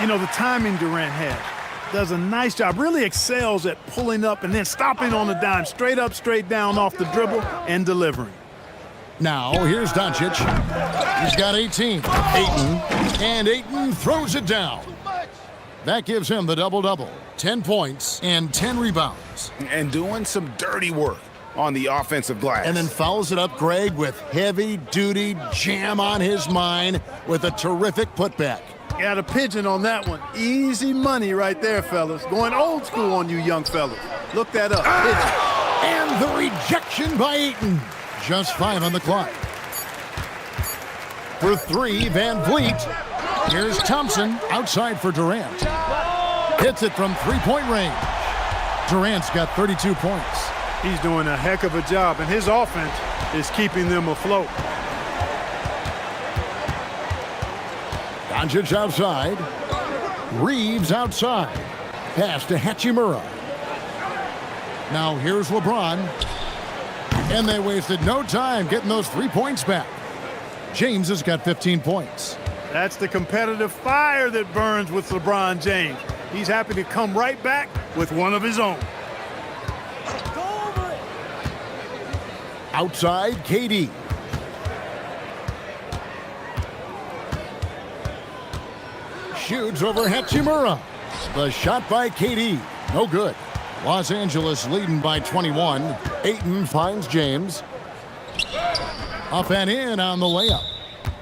Speaker 4: You know, the timing Durant has. Does a nice job, really excels at pulling up and then stopping on the dime, straight up, straight down off the dribble and delivering.
Speaker 1: Now, here's Doncic. He's got 18. Ayton throws it down. That gives him the double-double. 10 points and 10 rebounds.
Speaker 2: And doing some dirty work on the offensive glass.
Speaker 1: And then follows it up, Greg, with heavy-duty jam on his mind with a terrific putback.
Speaker 4: Got a pigeon on that one. Easy money right there, fellas. Going old school on you young fellas. Look that up.
Speaker 1: And the rejection by Ayton. Just 5 on the clock. For 3, Van Vliet. Here's Thompson outside for Durant. Hits it from 3-point range. Durant's got 32 points.
Speaker 4: He's doing a heck of a job, and his offense is keeping them afloat.
Speaker 1: Doncic outside. Reeves outside. Pass to Hachimura. Now here's LeBron. And they wasted no time getting those 3 points back. James has got 15 points.
Speaker 4: That's the competitive fire that burns with LeBron James. He's happy to come right back with one of his own.
Speaker 1: Outside, KD. Shoots over Hachimura. The shot by KD. No good. Los Angeles leading by 21. Ayton finds James. Up and in on the layup.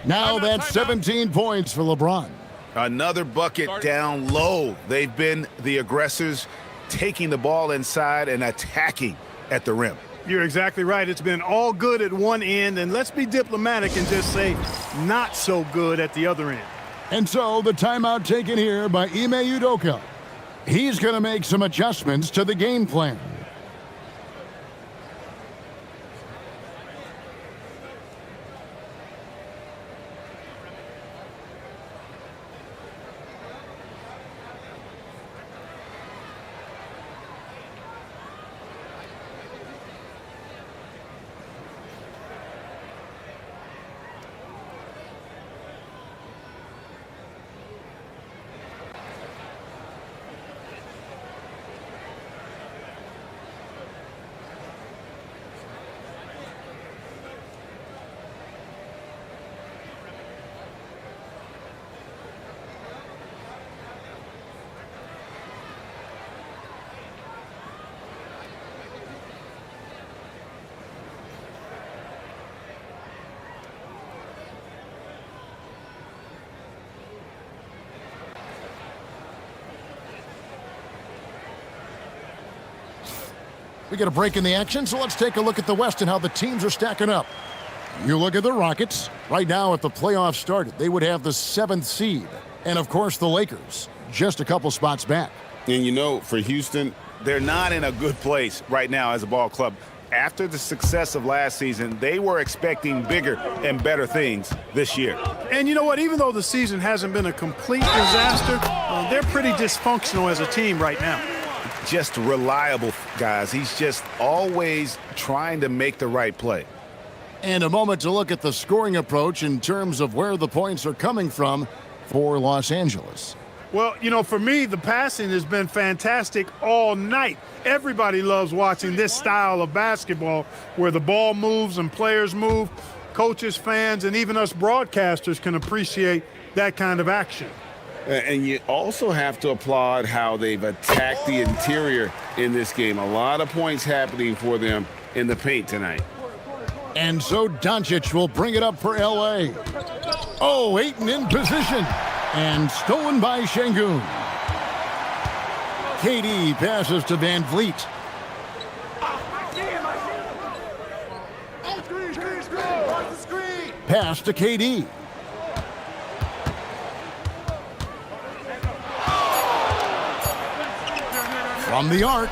Speaker 1: Now that's 17 points for LeBron.
Speaker 2: Another bucket down low. They've been the aggressors, taking the ball inside and attacking at the rim.
Speaker 4: You're exactly right. It's been all good at one end, and let's be diplomatic and just say not so good at the other end.
Speaker 1: And so the timeout taken here by Ime Udoka. He's going to make some adjustments to the game plan. We get a break in the action, so let's take a look at the West and how the teams are stacking up. You look at the Rockets. Right now, if the playoffs started, they would have the 7th seed. And, of course, the Lakers, just a couple spots back.
Speaker 2: And, you know, for Houston, they're not in a good place right now as a ball club. After the success of last season, they were expecting bigger and better things this year.
Speaker 4: And you know what? Even though the season hasn't been a complete disaster, they're pretty dysfunctional as a team right now.
Speaker 2: Just reliable, guys. He's just always trying to make the right play.
Speaker 1: And a moment to look at the scoring approach in terms of where the points are coming from for Los Angeles.
Speaker 4: Well, you know, for me, the passing has been fantastic all night. Everybody loves watching this style of basketball where the ball moves and players move. Coaches, fans, and even us broadcasters can appreciate that kind of action.
Speaker 2: And you also have to applaud how they've attacked the interior in this game. A lot of points happening for them in the paint tonight.
Speaker 1: And so Doncic will bring it up for L.A. Oh, Ayton in position. And stolen by Şengün. KD passes to Van Vliet. Pass to KD. From the arc.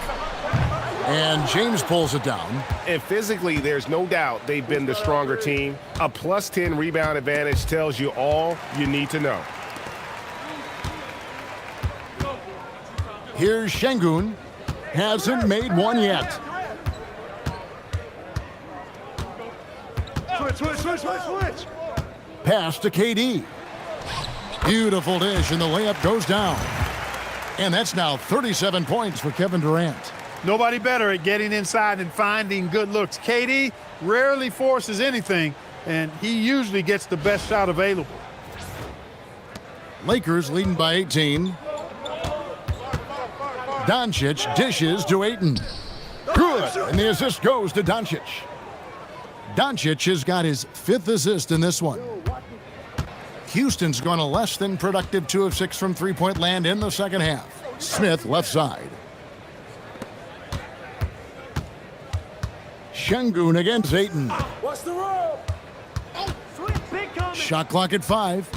Speaker 1: And James pulls it down.
Speaker 9: And physically, there's no doubt they've been the stronger team. A +10 rebound advantage tells you all you need to know.
Speaker 1: Here's Şengün. Hasn't made one yet.
Speaker 9: Switch.
Speaker 1: Pass to KD. Beautiful dish, and the layup goes down. And that's now 37 points for Kevin Durant.
Speaker 4: Nobody better at getting inside and finding good looks. KD rarely forces anything, and he usually gets the best shot available.
Speaker 1: Lakers leading by 18. Doncic dishes to Ayton. Good, and the assist goes to Doncic. Doncic has got his 5th assist in this one. Houston's gone a less than productive 2 of 6 from three-point land in the second half. Smith left side. Şengün against Ayton.
Speaker 2: What's the roll?
Speaker 1: Shot clock at 5.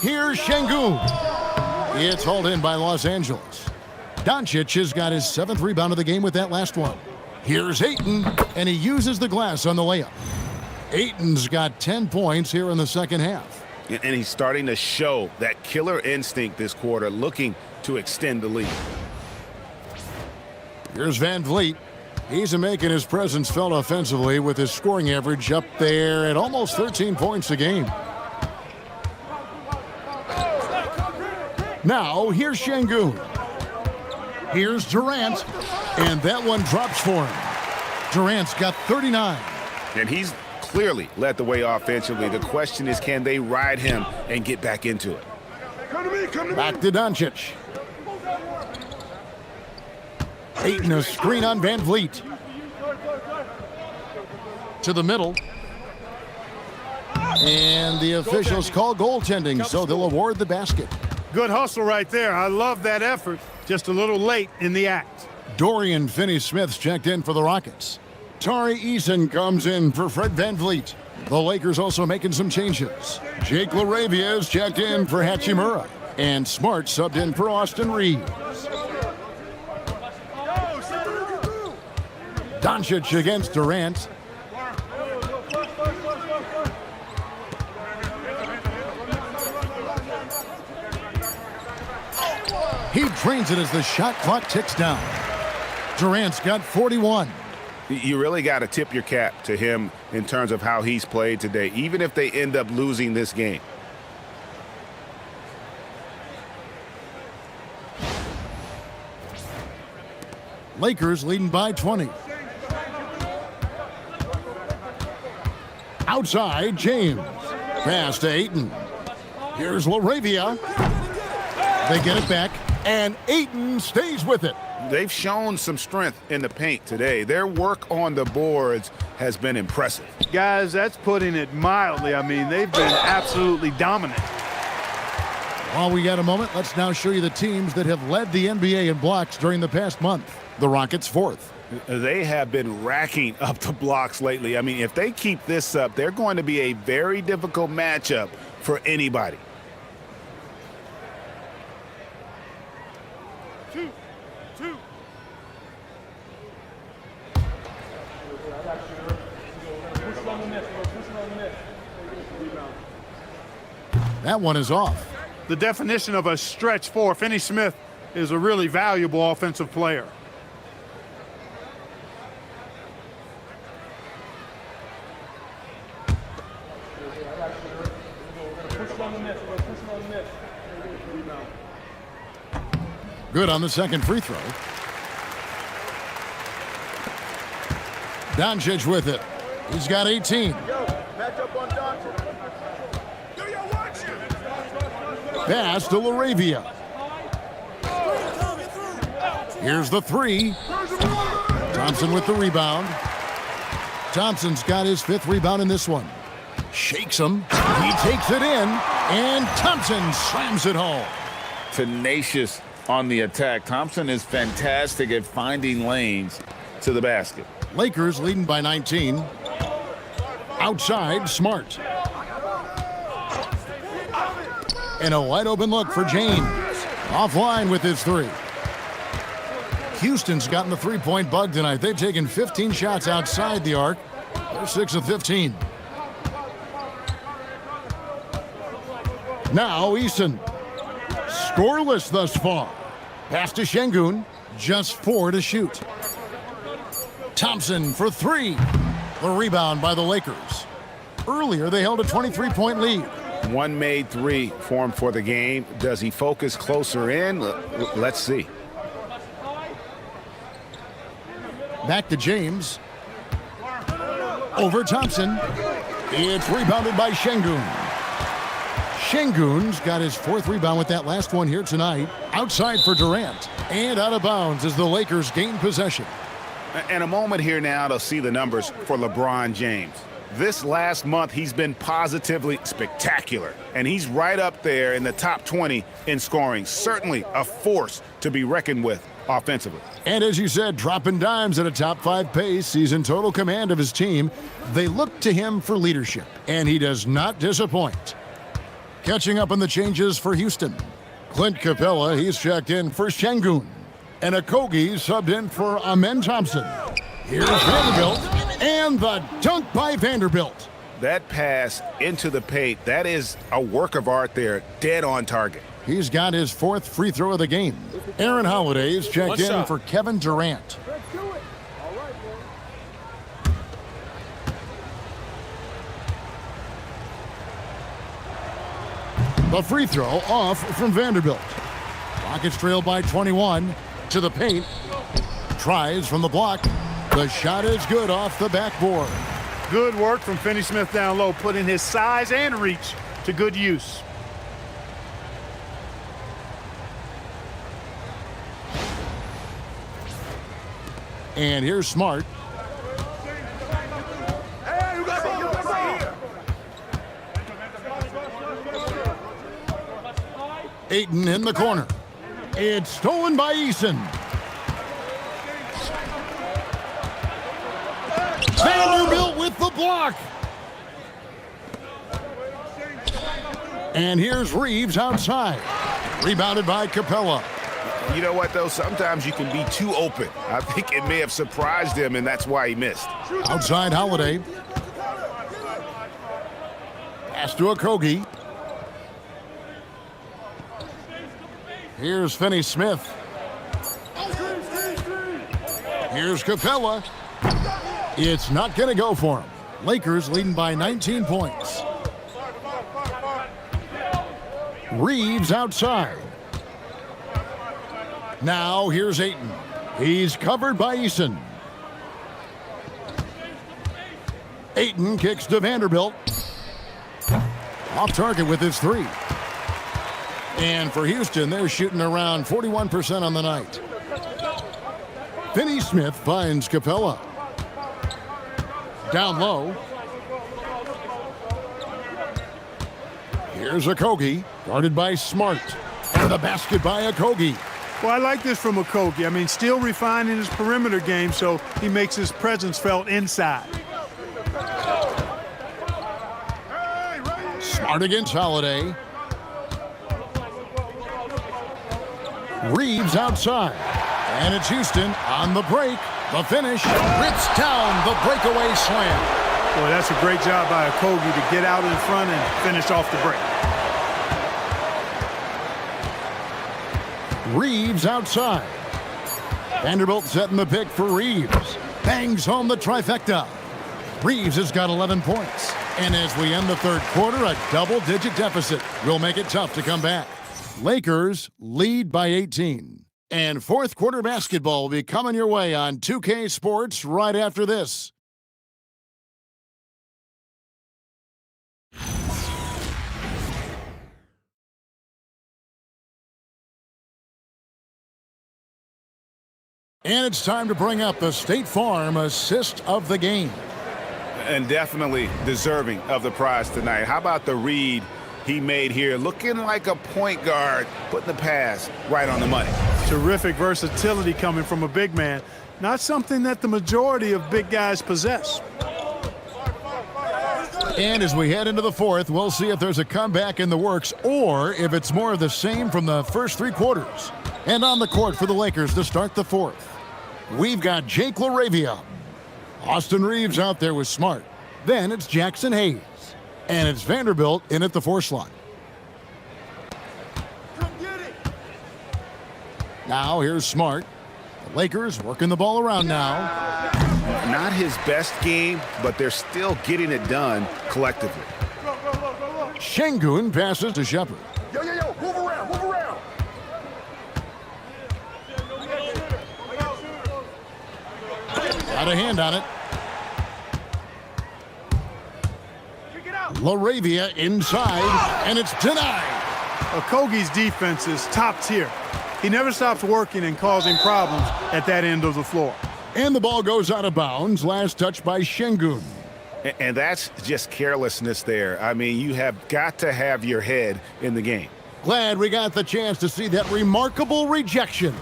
Speaker 1: Here's Şengün. It's hauled in by Los Angeles. Doncic has got his 7th rebound of the game with that last one. Here's Ayton, and he uses the glass on the layup. Ayton's got 10 points here in the second half.
Speaker 2: And he's starting to show that killer instinct this quarter, looking to extend the lead.
Speaker 1: Here's Van Vliet. He's making his presence felt offensively with his scoring average up there at almost 13 points a game. Now, here's Şengün. Here's Durant, and that one drops for him. Durant's got 39.
Speaker 2: And he's clearly led the way offensively. The question is, can they ride him and get back into it?
Speaker 1: Back to Doncic. Ayton, a screen on Van Vliet. To the middle. And the officials call goaltending, so they'll award the basket.
Speaker 4: Good hustle right there. I love that effort. Just a little late in the act.
Speaker 1: Dorian Finney-Smith's checked in for the Rockets. Tari Eason comes in for Fred Van Vliet. The Lakers also making some changes. Jake LaRavia is checked in for Hachimura. And Smart subbed in for Austin Reeves. Doncic against Durant. He drains it as the shot clock ticks down. Durant's got 41.
Speaker 2: You really got to tip your cap to him in terms of how he's played today, even if they end up losing this game.
Speaker 1: Lakers leading by 20. Outside, James. Pass to Ayton. Here's LaRavia. They get it back, and Ayton stays with it.
Speaker 2: They've shown some strength in the paint today. Their work on the boards has been impressive.
Speaker 4: Guys, that's putting it mildly. I mean, they've been absolutely dominant.
Speaker 1: While we got a moment, let's now show you the teams that have led the NBA in blocks during the past month. The Rockets 4th.
Speaker 2: They have been racking up the blocks lately. I mean, if they keep this up, they're going to be a very difficult matchup for anybody.
Speaker 1: That one is off.
Speaker 4: The definition of a stretch 4. Finney-Smith is a really valuable offensive player.
Speaker 1: Good on the second free throw. Doncic with it. He's got 18. Pass to LaRavia. Here's the 3. Thompson with the rebound. Thompson's got his 5th rebound in this one. Shakes him. He takes it in, and Thompson slams it home.
Speaker 6: Tenacious on the attack. Thompson is fantastic at finding lanes to the basket.
Speaker 1: Lakers leading by 19. Outside, Smart. And a wide open look for James. Offline with his 3. Houston's gotten the three-point bug tonight. They've taken 15 shots outside the arc. They're 6 of 15. Now Eason. Scoreless thus far. Pass to Şengün. Just 4 to shoot. Thompson for 3. The rebound by the Lakers. Earlier, they held a 23-point lead.
Speaker 2: One made 3 for him for the game. Does he focus closer in? Let's see.
Speaker 1: Back to James. Over Thompson. It's rebounded by Şengün. Şengün's got his 4th rebound with that last one here tonight. Outside for Durant. And out of bounds as the Lakers gain possession.
Speaker 2: And a moment here now to see the numbers for LeBron James. This last month, he's been positively spectacular. And he's right up there in the top 20 in scoring. Certainly a force to be reckoned with offensively.
Speaker 1: And as you said, dropping dimes at a top 5 pace. He's in total command of his team. They look to him for leadership. And he does not disappoint. Catching up on the changes for Houston. Clint Capella, he's checked in for Şengün. And Okogie subbed in for Amen Thompson. Here's Vanderbilt. And the dunk by Vanderbilt.
Speaker 2: That pass into the paint, that is a work of art there, dead on target.
Speaker 1: He's got his 4th free throw of the game. Aaron Holiday is checked in for Kevin Durant. The free throw off from Vanderbilt. Rockets trail by 21. To the paint. Tries from the block. The shot is good off the backboard.
Speaker 4: Good work from Finney-Smith down low, putting his size and reach to good use.
Speaker 1: And here's Smart. Ayton in the corner. It's stolen by Eason. Vanderbilt with the block. And here's Reeves outside. Rebounded by Capella.
Speaker 2: You know what, though? Sometimes you can be too open. I think it may have surprised him, and that's why he missed.
Speaker 1: Outside Holiday. Pass to Okogie. Here's Finney-Smith. Here's Capella. It's not going to go for him. Lakers leading by 19 points. Reeves outside. Now here's Ayton. He's covered by Eason. Ayton kicks to Vanderbilt. Off target with his 3. And for Houston, they're shooting around 41% on the night. Finney-Smith finds Capella. Down low. Here's Okogie, guarded by Smart. And the basket by Okogie.
Speaker 4: Well, I like this from Okogie. I mean, still refining his perimeter game so he makes his presence felt inside.
Speaker 1: Smart against Holiday. Reeves outside. And it's Houston on the break. The finish. Rips down the breakaway slam.
Speaker 4: Boy, that's a great job by Okogie to get out in front and finish off the break.
Speaker 1: Reeves outside. Vanderbilt setting the pick for Reeves. Bangs home the trifecta. Reeves has got 11 points. And as we end the 3rd quarter, a double-digit deficit will make it tough to come back. Lakers lead by 18. And 4th quarter basketball will be coming your way on 2K Sports right after this. And it's time to bring up the State Farm assist of the game.
Speaker 2: And definitely deserving of the prize tonight. How about the read he made here? Looking like a point guard, putting the pass right on the money.
Speaker 4: Terrific versatility coming from a big man. Not something that the majority of big guys possess.
Speaker 1: And as we head into the 4th, we'll see if there's a comeback in the works or if it's more of the same from the first 3 quarters. And on the court for the Lakers to start the 4th, we've got Jake LaRavia. Austin Reeves out there with Smart. Then it's Jackson Hayes. And it's Vanderbilt in at the 4 slot. Now here's Smart. The Lakers working the ball around now.
Speaker 2: Not his best game, but they're still getting it done collectively.
Speaker 1: Şengün passes to Shepard.
Speaker 8: Yo, move around, move around.
Speaker 1: Got a hand on it. Laravia inside, and it's denied.
Speaker 4: Okogie's defense is top tier. He never stops working and causing problems at that end of the floor.
Speaker 1: And the ball goes out of bounds. Last touch by Şengün.
Speaker 2: And that's just carelessness there. I mean, you have got to have your head in the game.
Speaker 1: Glad we got the chance to see that remarkable rejection.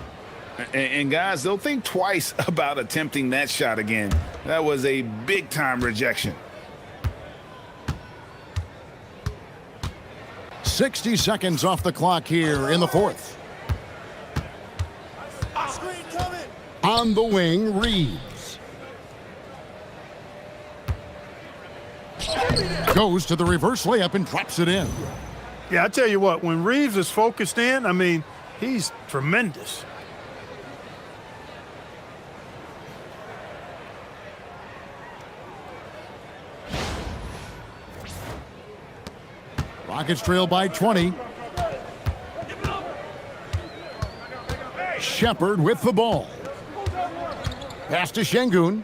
Speaker 6: And guys, they'll think twice about attempting that shot again. That was a big-time rejection.
Speaker 1: 60 seconds off the clock here in the fourth. On the wing, Reeves. Goes to the reverse layup and drops it in.
Speaker 4: Yeah, I tell you what, when Reeves is focused in, I mean, he's tremendous.
Speaker 1: Rockets trail by 20. Shepard with the ball. Pass to Şengün.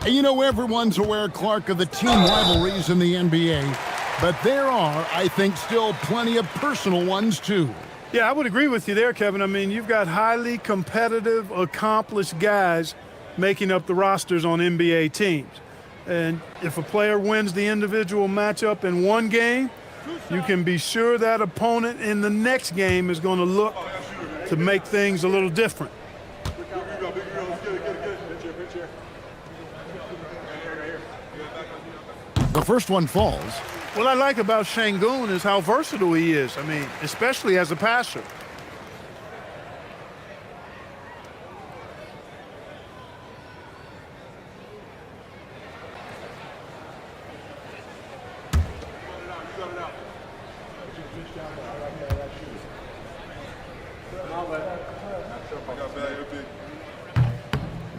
Speaker 1: And you know, everyone's aware, Clark, of the team rivalries in the NBA, but there are, I think, still plenty of personal ones, too.
Speaker 4: Yeah, I would agree with you there, Kevin. I mean, you've got highly competitive, accomplished guys making up the rosters on NBA teams. And if a player wins the individual matchup in one game, you can be sure that opponent in the next game is going to look to make things a little different.
Speaker 1: The first one falls.
Speaker 4: What I like about Şengün is how versatile he is. I mean, especially as a passer.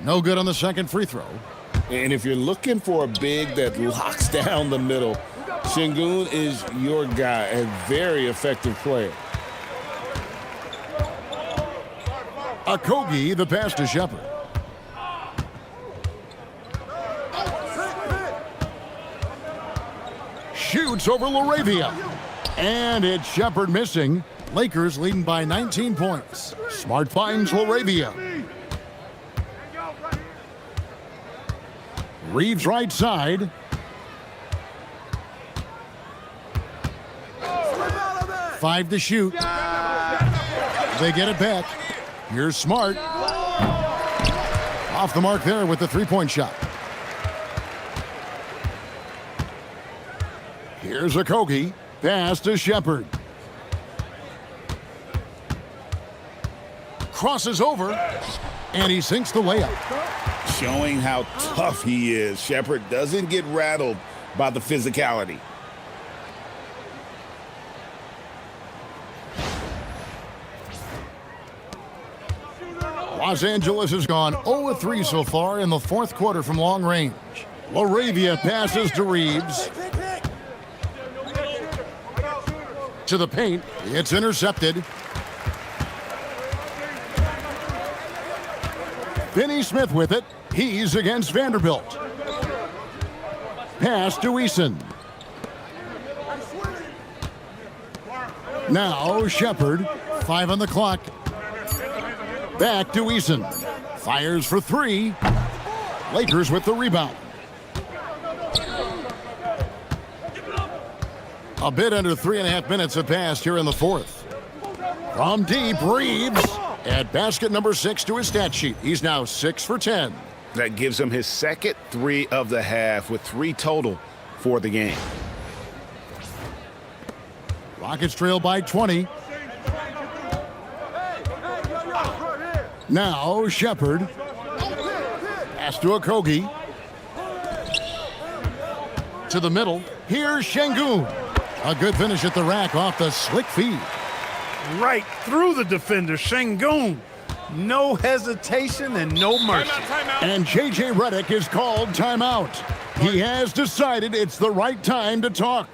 Speaker 1: No good on the second free throw.
Speaker 5: And if you're looking for a big that locks down the middle, Şengün is your guy, a very effective player.
Speaker 1: Okogie, the pass to Shepard. Shoots over Laravia. And it's Shepard missing. Lakers leading by 19 points. Smart finds Laravia. Reeves right side. Five to shoot. They get it back. Here's Smart. Off the mark there with the three-point shot. Here's Okogie. Pass to Shepard. Crosses over, and he sinks the layup.
Speaker 6: Showing how tough he is. Shepard doesn't get rattled by the physicality.
Speaker 1: Los Angeles has gone 0-3 so far in the fourth quarter from long range. Laravia passes to Reeves. To the paint. It's intercepted. Finney Smith with it. He's against Vanderbilt. Pass to Eason. Now Shepard. 5 on the clock. Back to Eason. Fires for 3. Lakers with the rebound. A bit under 3.5 minutes have passed here in the fourth. From deep, Reeves. Add basket number 6 to his stat sheet. He's now 6 for 10.
Speaker 2: That gives him his second 3 of the half with 3 total for the game.
Speaker 1: Rockets trail by 20. Now Shepard. Pass to Okogie. To the middle. Here's Şengün. A good finish at the rack off the slick feed.
Speaker 4: Right through the defender, Şengün. No hesitation and no mercy.
Speaker 1: And J.J. Redick is called timeout. He has decided it's the right time to talk.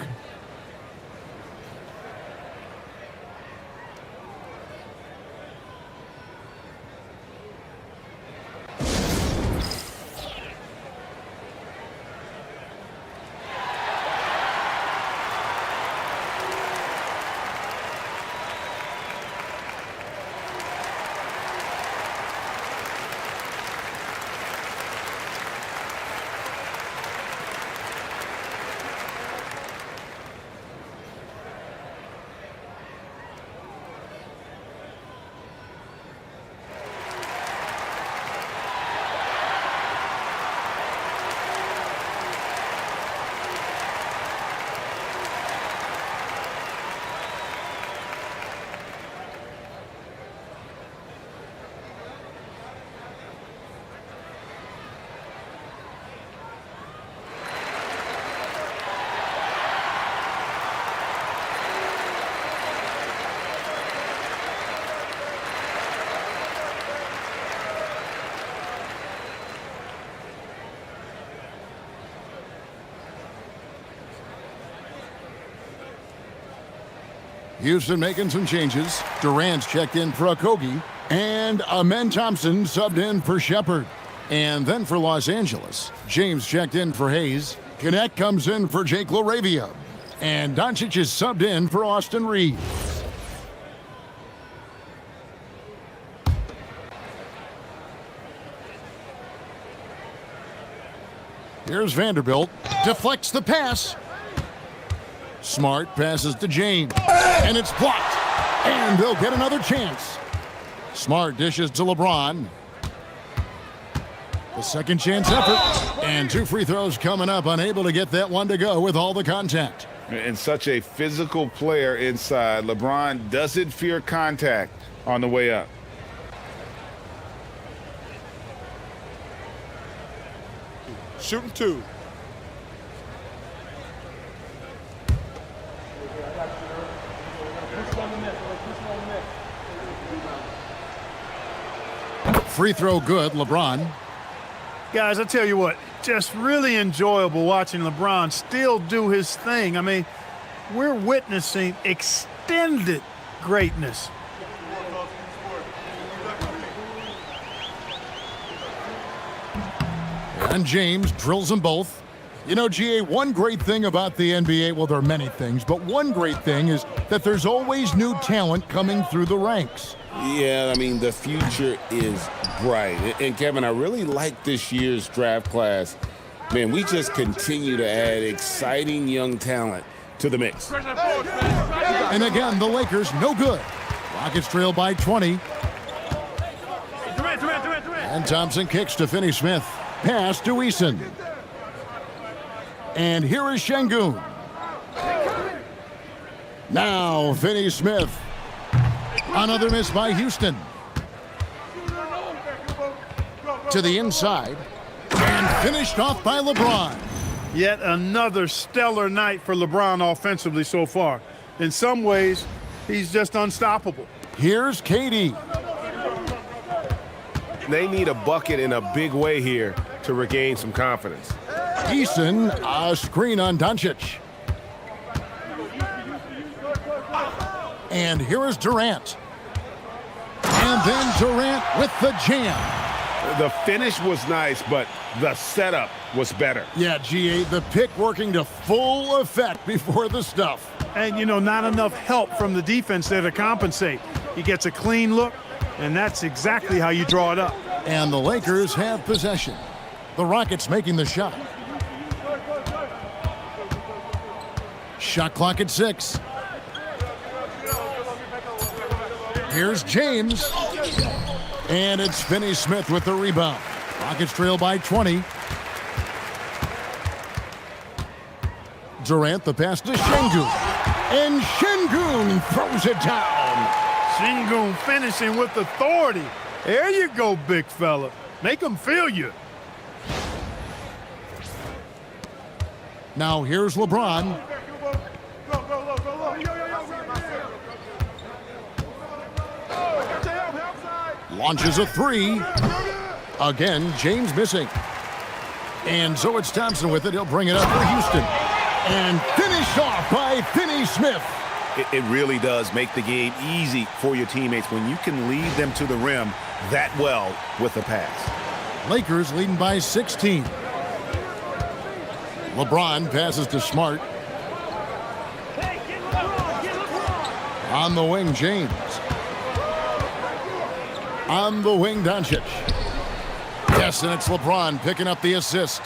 Speaker 1: Houston making some changes. Durant's checked in for Okogie. And Amen Thompson subbed in for Shepard. And then for Los Angeles, James checked in for Hayes. Connect comes in for Jake LaRavia. And Doncic is subbed in for Austin Reeves. Here's Vanderbilt. Deflects the pass. Smart passes to James. And it's blocked. And they'll get another chance. Smart dishes to LeBron. The second chance effort. And 2 free throws coming up. Unable to get that one to go with all the contact.
Speaker 6: And such a physical player inside. LeBron doesn't fear contact on the way up.
Speaker 4: Shooting 2.
Speaker 1: Free throw good, LeBron.
Speaker 4: Guys, I tell you what, just really enjoyable watching LeBron still do his thing. I mean, we're witnessing extended greatness.
Speaker 1: And James drills them both. You know, GA, one great thing about the NBA, well, there are many things, but one great thing is that there's always new talent coming through the ranks.
Speaker 5: Yeah, I mean, the future is bright. And Kevin, I really like this year's draft class. Man, we just continue to add exciting young talent to the mix.
Speaker 1: And again, the Lakers no good. Rockets trail by 20. And Thompson kicks to Finney-Smith. Pass to Eason. And here is Şengün. Now Finney-Smith. Another miss by Houston. To the inside. And finished off by LeBron.
Speaker 4: Yet another stellar night for LeBron offensively so far. In some ways, he's just unstoppable.
Speaker 1: Here's KD.
Speaker 9: They need a bucket in a big way here to regain some confidence.
Speaker 1: Eason, a screen on Doncic. And here is Durant. And then Durant with the jam.
Speaker 9: The finish was nice, but the setup was better.
Speaker 1: Yeah, GA, the pick working to full effect before the stuff.
Speaker 4: And, you know, not enough help from the defense there to compensate. He gets a clean look, and that's exactly how you draw it up.
Speaker 1: And the Lakers have possession. The Rockets making the shot. Shot clock at 6. Here's James. And it's Finney-Smith with the rebound. Rockets trail by 20. Durant, the pass to Şengün. And Şengün throws it down.
Speaker 4: Şengün finishing with authority. There you go, big fella. Make them feel you.
Speaker 1: Now here's LeBron. Launches a 3. Again, James missing. And so it's Thompson with it. He'll bring it up for Houston. And finished off by Finney-Smith.
Speaker 2: It really does make the game easy for your teammates when you can lead them to the rim that well with a pass.
Speaker 1: Lakers leading by 16. LeBron passes to Smart. On the wing, James. On the wing, Doncic. Yes, and it's LeBron picking up the assist.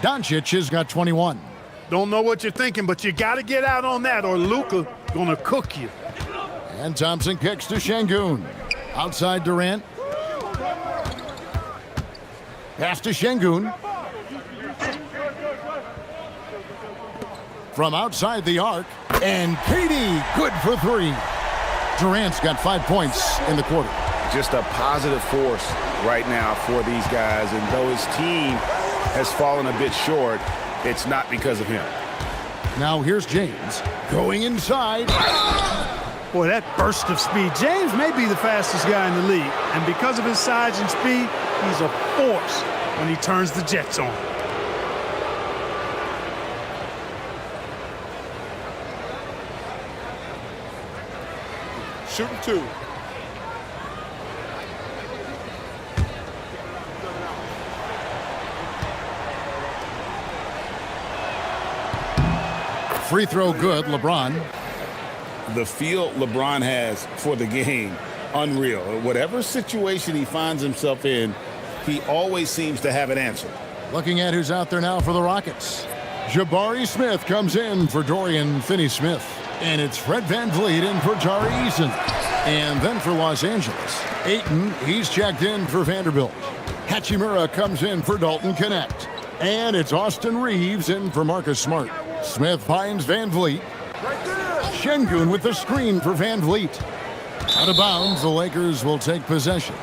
Speaker 1: Doncic has got 21.
Speaker 4: Don't know what you're thinking, but you got to get out on that or Luka going to cook you.
Speaker 1: And Thompson kicks to Şengün. Outside Durant. Pass to Şengün. From outside the arc. And KD, good for 3. Durant's got 5 points in the quarter.
Speaker 2: Just a positive force right now for these guys. And though his team has fallen a bit short, it's not because of him.
Speaker 1: Now here's James going inside.
Speaker 4: Boy, that burst of speed. James may be the fastest guy in the league. And because of his size and speed, he's a force when he turns the jets on.
Speaker 7: shooting 2.
Speaker 1: Free throw good, LeBron.
Speaker 5: The feel LeBron has for the game, unreal. Whatever situation he finds himself in, he always seems to have an answer.
Speaker 1: Looking at who's out there now for the Rockets. Jabari Smith comes in for Dorian Finney-Smith. And it's Fred VanVleet in for Tari Eason. And then for Los Angeles, Ayton, he's checked in for Vanderbilt. Hachimura comes in for Dalton Connect. And it's Austin Reeves in for Marcus Smart. Smith finds VanVleet. Şengün with the screen for VanVleet. Out of bounds, the Lakers will take possession.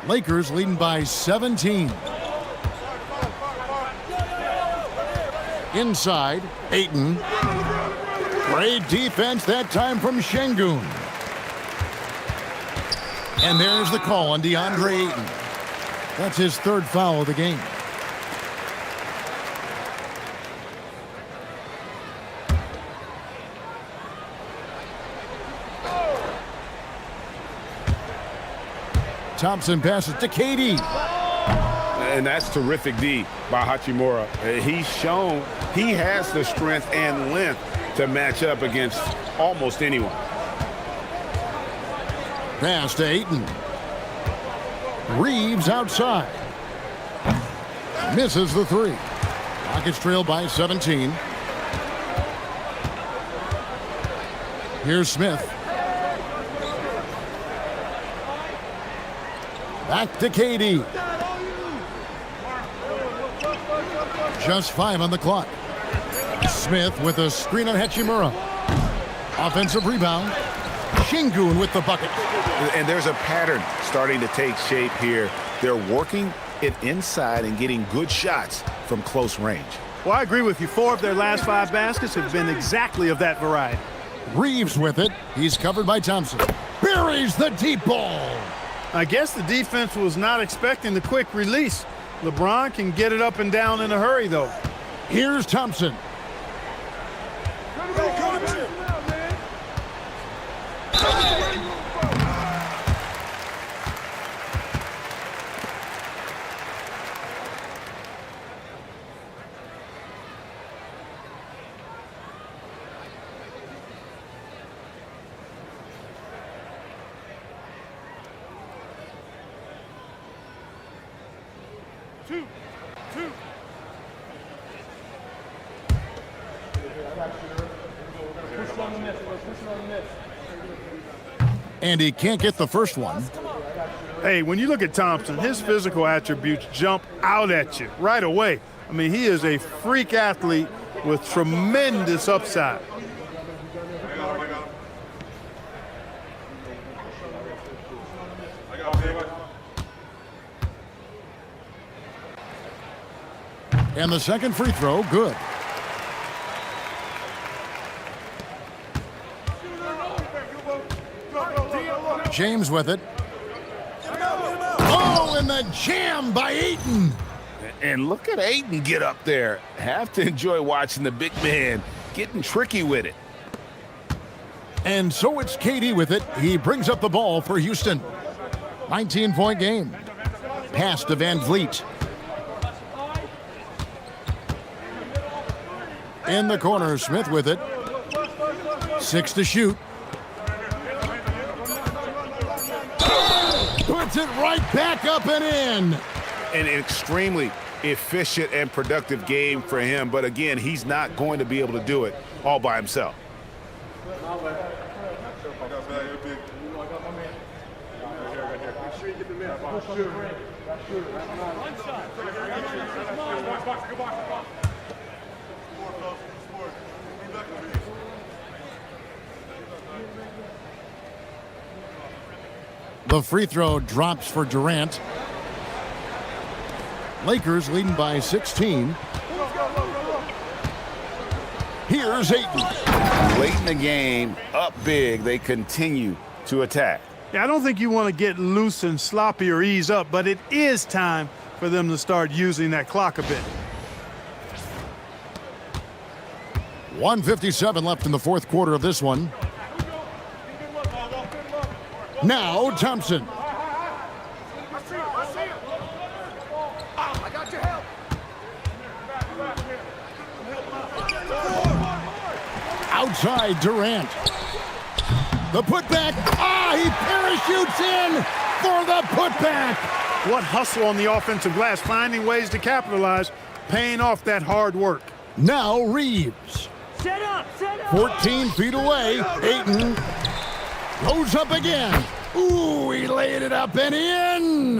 Speaker 1: Lakers leading by 17. Inside, Ayton. Great defense that time from Şengün. And there's the call on DeAndre Ayton. That's his 3rd foul of the game. Thompson passes to KD.
Speaker 2: And that's terrific D by Hachimura. He's shown he has the strength and length to match up against almost anyone.
Speaker 1: Pass to Ayton. Reeves outside. Misses the 3. Rockets trail by 17. Here's Smith. Back to KD. Just 5 on the clock. Smith with a screen on Hachimura. Offensive rebound. Şengün with the bucket.
Speaker 2: And there's a pattern starting to take shape here. They're working it inside and getting good shots from close range.
Speaker 4: Well, I agree with you. 4 of their last 5 baskets have been exactly of that variety.
Speaker 1: Reeves with it. He's covered by Thompson. Buries the deep ball.
Speaker 4: I guess the defense was not expecting the quick release. LeBron can get it up and down in a hurry, though.
Speaker 1: Here's Thompson. And he can't get the first one.
Speaker 4: Hey, when you look at Thompson, his physical attributes jump out at you right away. I mean, he is a freak athlete with tremendous upside.
Speaker 1: And the second free throw, good. James with it. Oh, and the jam by Ayton.
Speaker 2: And look at Ayton get up there. Have to enjoy watching the big man getting tricky with it.
Speaker 1: And so it's KD with it. He brings up the ball for Houston. 19-point game. Pass to VanVleet. In the corner, Smith with it. 6 to shoot. Puts it right back up and in.
Speaker 2: An extremely efficient and productive game for him. But again, he's not going to be able to do it all by himself.
Speaker 1: The free throw drops for Durant. Lakers leading by 16. Here's Here's Ayton.
Speaker 6: Late in the game, up big, they continue to attack.
Speaker 4: Yeah, I don't think you want to get loose and sloppy or ease up, but it is time for them to start using that clock a bit.
Speaker 1: 1:57 left in the fourth quarter of this one. Now Thompson. Outside Durant. The putback. He parachutes in for the putback.
Speaker 4: What hustle on the offensive glass, finding ways to capitalize, paying off that hard work.
Speaker 1: Now Reeves. 14 feet away. Ayton goes up again. Ooh, he laid it up and in.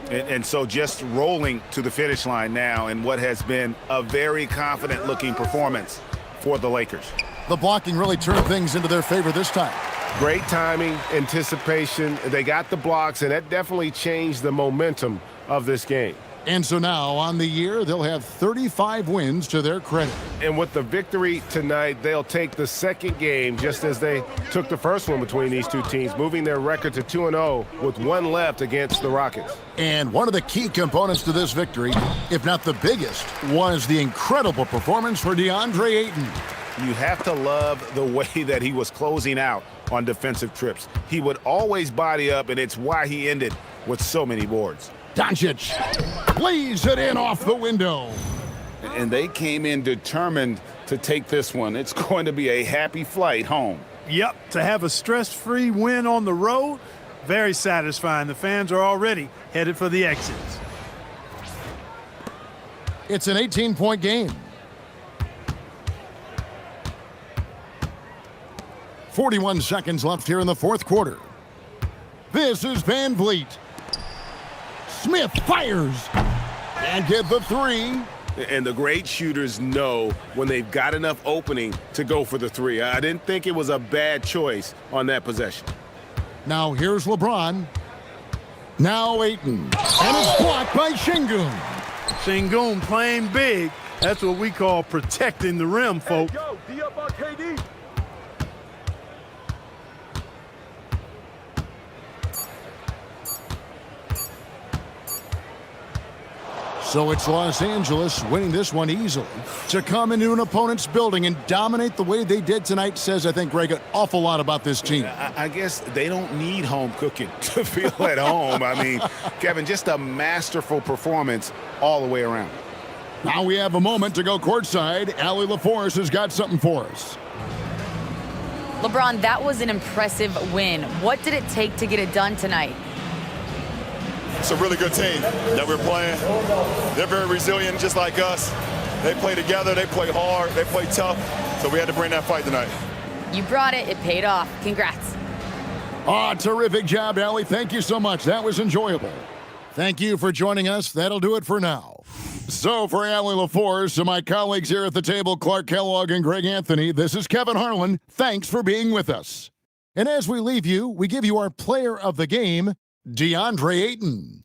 Speaker 2: And so just rolling to the finish line now in what has been a very confident-looking performance for the Lakers.
Speaker 1: The blocking really turned things into their favor this time.
Speaker 9: Great timing, anticipation. They got the blocks, and that definitely changed the momentum of this game.
Speaker 1: And so now on the year, they'll have 35 wins to their credit.
Speaker 9: And with the victory tonight, they'll take the second game just as they took the first one between these two teams, moving their record to 2-0 with one left against the Rockets.
Speaker 1: And one of the key components to this victory, if not the biggest, was the incredible performance for DeAndre Ayton.
Speaker 2: You have to love the way that he was closing out on defensive trips. He would always body up, and it's why he ended with so many boards.
Speaker 1: Doncic lays it in off the window.
Speaker 6: And they came in determined to take this one. It's going to be a happy flight home.
Speaker 4: Yep, to have a stress-free win on the road, very satisfying. The fans are already headed for the exits.
Speaker 1: It's an 18-point game. 41 seconds left here in the fourth quarter. This is Van Vliet. Smith fires and get the three.
Speaker 2: And the great shooters know when they've got enough opening to go for the three. I didn't think it was a bad choice on that possession.
Speaker 1: Now here's LeBron. Now Ayton. And it's blocked by Şengün.
Speaker 4: Şengün playing big. That's what we call protecting the rim, folks.
Speaker 1: So it's Los Angeles winning this one easily. To come into an opponent's building and dominate the way they did tonight says, I think, Greg, an awful lot about this team.
Speaker 2: I guess they don't need home cooking to feel at home. I mean, Kevin, just a masterful performance all the way around.
Speaker 1: Now we have a moment to go courtside. Allie LaForce has got something for us.
Speaker 3: LeBron, that was an impressive win. What did it take to get it done tonight?
Speaker 10: It's a really good team that we're playing. They're very resilient, just like us. They play together, they play hard, they play tough, so we had to bring that fight tonight.
Speaker 3: You brought it. It paid off. Congrats.
Speaker 1: Terrific job, Allie. Thank you so much. That was enjoyable. Thank you for joining us. That'll do it for now. So for Allie LaForce and my colleagues here at the table, Clark Kellogg and Greg Anthony, this is Kevin Harlan. Thanks for being with us. And as we leave you, we give you our player of the game, DeAndre Ayton.